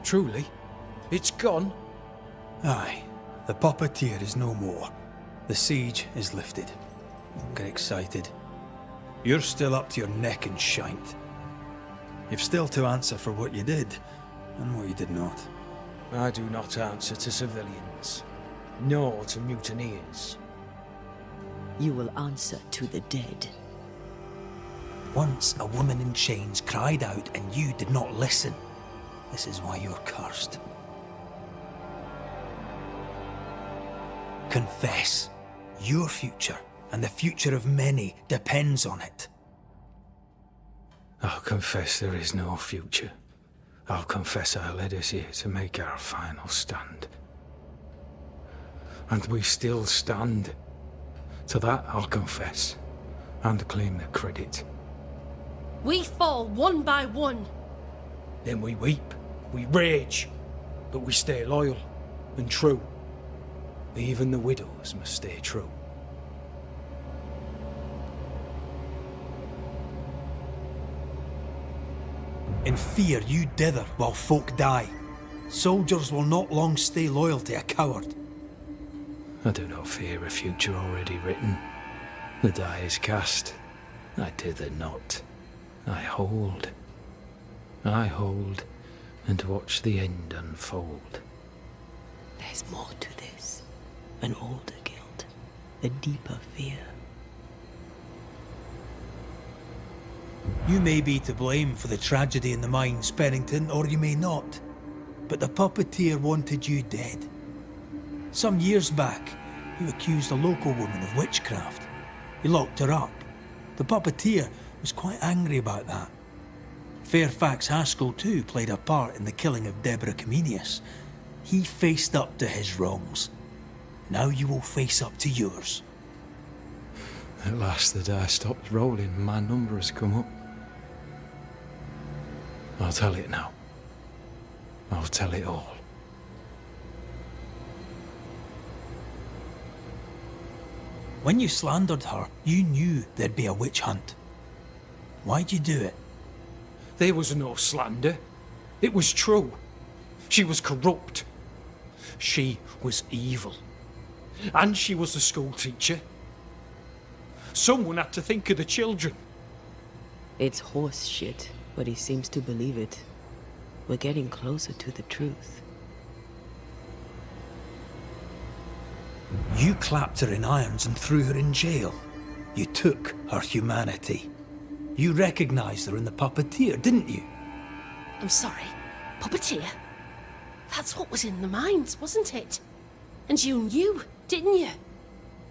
Truly? It's gone? Aye. The puppeteer is no more. The siege is lifted. Don't get excited. You're still up to your neck in shite. You've still to answer for what you did, and what you did not. I do not answer to civilians, nor to mutineers. You will answer to the dead. Once a woman in chains cried out and you did not listen. This is why you're cursed. Confess. Your future, and the future of many, depends on it. I'll confess there is no future. I'll confess I led us here to make our final stand. And we still stand. To that I'll confess, and claim the credit. We fall one by one. Then we weep, we rage, but we stay loyal and true. Even the widows must stay true. In fear you dither while folk die. Soldiers will not long stay loyal to a coward. I do not fear a future already written. The die is cast. I dither not. I hold. I hold and watch the end unfold. There's more to this. An older guilt. A deeper fear. You may be to blame for the tragedy in the mines, Pennington, or you may not. But the puppeteer wanted you dead. Some years back, you accused a local woman of witchcraft. You locked her up. The puppeteer was quite angry about that. Fairfax Haskell too played a part in the killing of Deborah Comenius. He faced up to his wrongs. Now you will face up to yours. At last the die stops rolling and my number has come up. I'll tell it now. I'll tell it all. When you slandered her, you knew there'd be a witch hunt. Why'd you do it? There was no slander. It was true. She was corrupt. She was evil. And she was a school teacher. Someone had to think of the children. It's horse shit, but he seems to believe it. We're getting closer to the truth. You clapped her in irons and threw her in jail. You took her humanity. You recognized her in the puppeteer, didn't you? I'm sorry. Puppeteer? That's what was in the mines, wasn't it? And you knew, didn't you?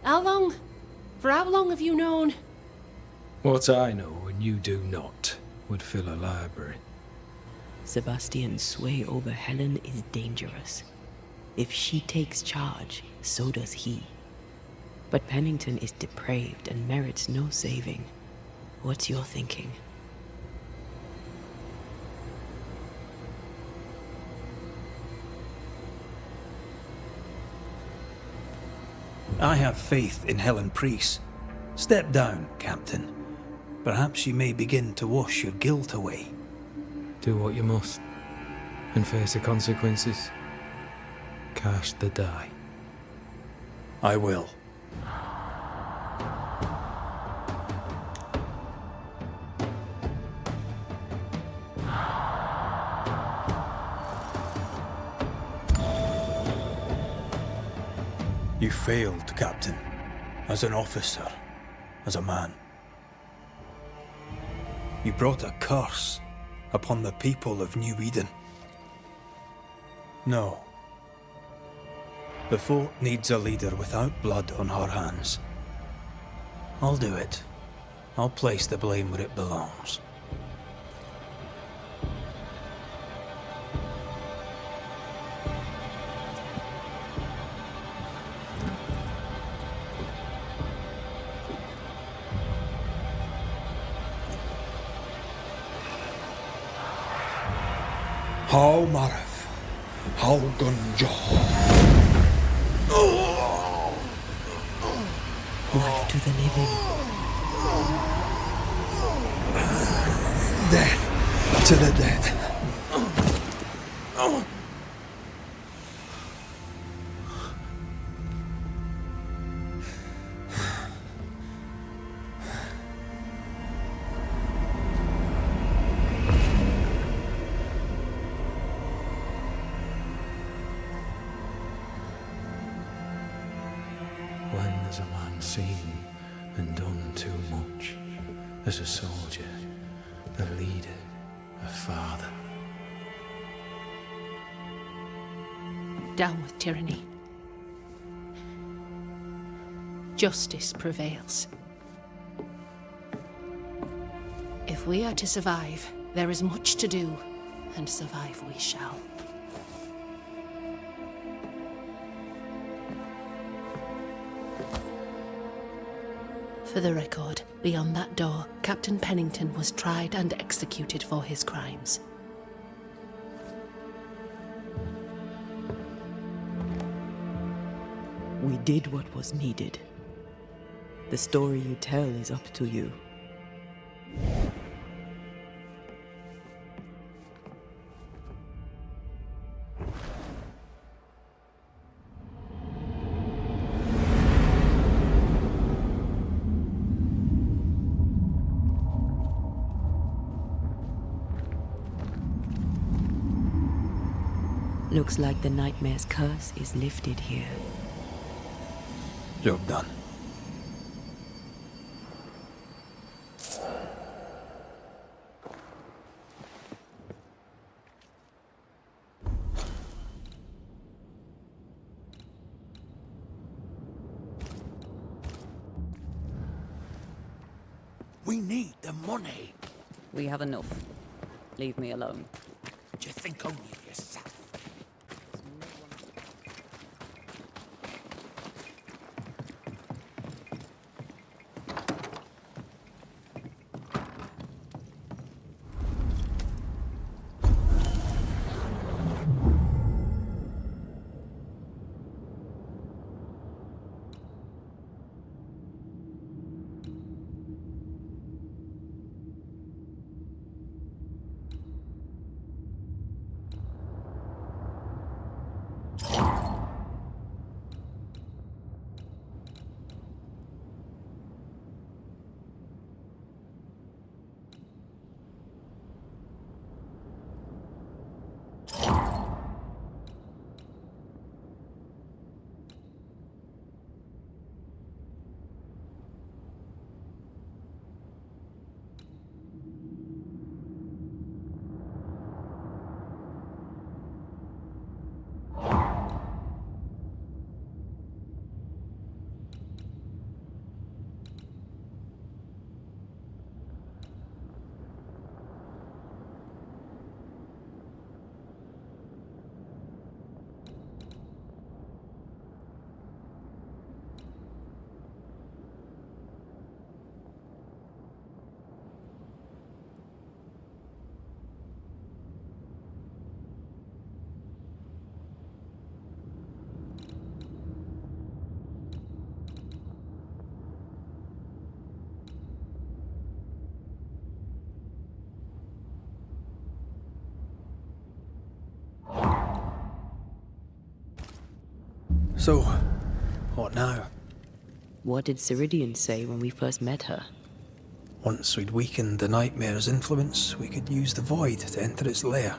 How long? For how long have you known? What I know and you do not would fill a library. Sebastian's sway over Helen is dangerous. If she takes charge, so does he. But Pennington is depraved and merits no saving. What's your thinking? I have faith in Helen Priest. Step down, Captain. Perhaps you may begin to wash your guilt away. Do what you must, and face the consequences. Cast the die. I will. You failed, Captain. As an officer, as a man. You brought a curse upon the people of New Eden. No. The fort needs a leader without blood on her hands. I'll do it. I'll place the blame where it belongs. How Marif, how Gunjo. Life to the living. Death to the dead. When has a man seen and done too much? As a soldier, a leader, a father. Down with tyranny. Justice prevails. If we are to survive, there is much to do, and survive we shall. For the record, beyond that door, Captain Pennington was tried and executed for his crimes. We did what was needed. The story you tell is up to you. Looks like the nightmare's curse is lifted here. Job done. We need the money. We have enough. Leave me alone. Do you think only of yourself? So, what now? What did Ceridian say when we first met her? Once we'd weakened the nightmare's influence, we could use the void to enter its lair.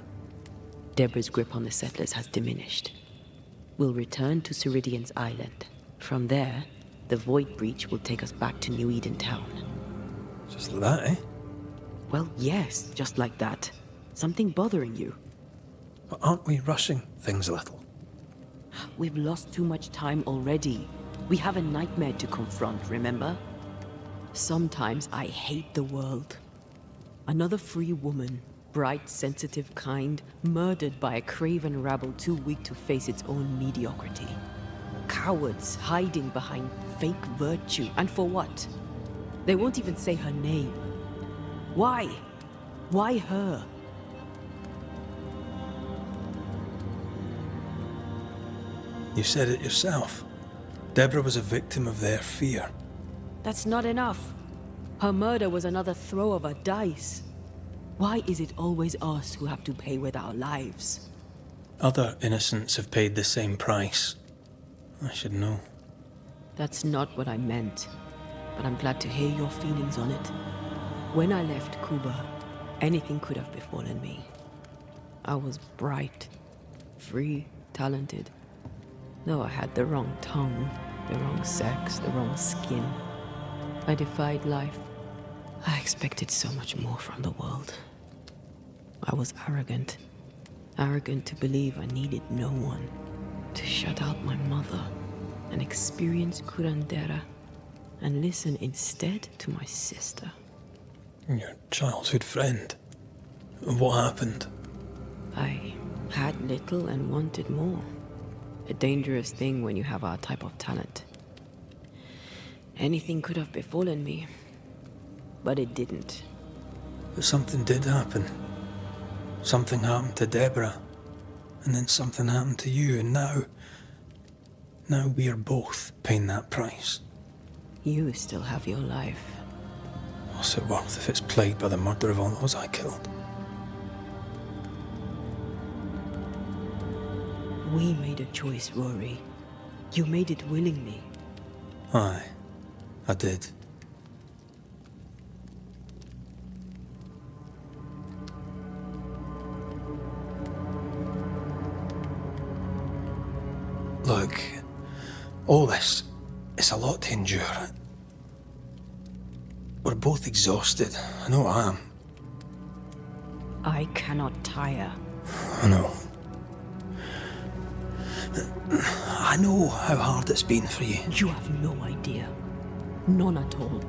Deborah's grip on the settlers has diminished. We'll return to Ceridian's island. From there, the void breach will take us back to New Eden Town. Just like that, eh? Well, yes, just like that. Something bothering you? But aren't we rushing things a little? We've lost too much time already. We have a nightmare to confront, remember? Sometimes I hate the world. Another free woman, bright, sensitive, kind, murdered by a craven rabble too weak to face its own mediocrity. Cowards hiding behind fake virtue. And for what? They won't even say her name. Why? Why her? You said it yourself. Deborah was a victim of their fear. That's not enough. Her murder was another throw of a dice. Why is it always us who have to pay with our lives? Other innocents have paid the same price. I should know. That's not what I meant. But I'm glad to hear your feelings on it. When I left Cuba, anything could have befallen me. I was bright, free, talented. Though I had the wrong tongue, the wrong sex, the wrong skin. I defied life. I expected so much more from the world. I was arrogant. Arrogant to believe I needed no one. To shut out my mother and experience curandera and listen instead to my sister. Your childhood friend. What happened? I had little and wanted more. A dangerous thing when you have our type of talent. Anything could have befallen me, but it didn't. But something did happen. Something happened to Deborah, and then something happened to you, and now we are both paying that price. You still have your life. What's it worth if it's plagued by the murder of all those I killed? We made a choice, Rory. You made it willingly. Aye, I did. Look, all this, it's a lot to endure. We're both exhausted. I know I am. I cannot tire. I know. I know how hard it's been for you. You have no idea. None at all.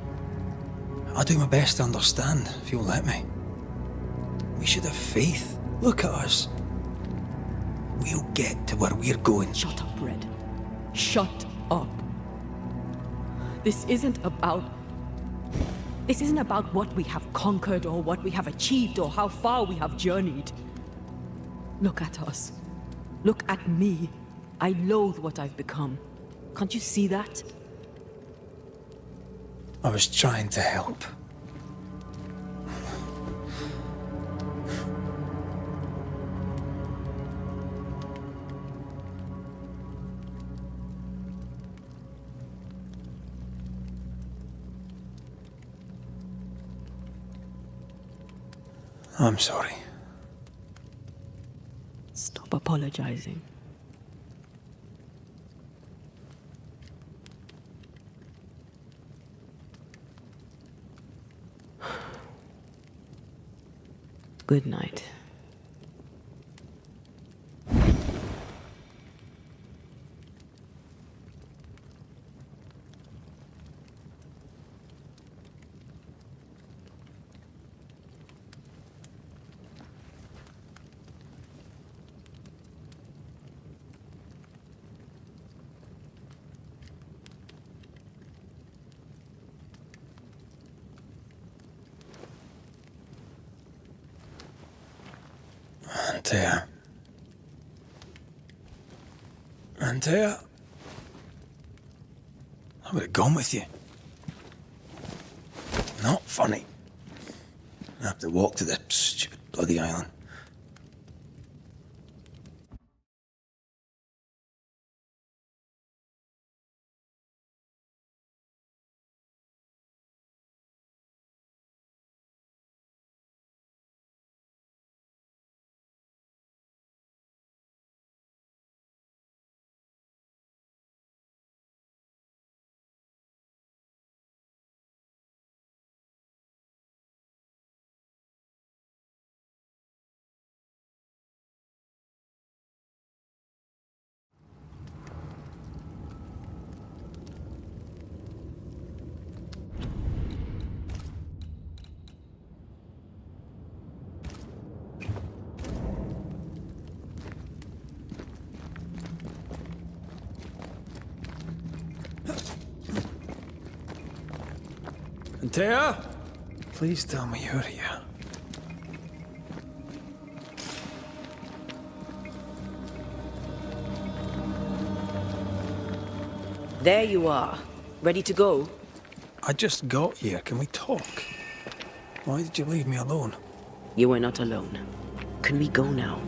I'll do my best to understand, if you'll let me. We should have faith. Look at us. We'll get to where we're going. Shut up, Red. Shut up. This isn't about what we have conquered or what we have achieved or how far we have journeyed. Look at us. Look at me. I loathe what I've become. Can't you see that? I was trying to help. I'm sorry. Stop apologizing. Good night. Antea, I would have gone with you. Not funny. I have to walk to the stupid bloody island. Antea? Please tell me you're here. There you are. Ready to go? I just got here. Can we talk? Why did you leave me alone? You are not alone. Can we go now?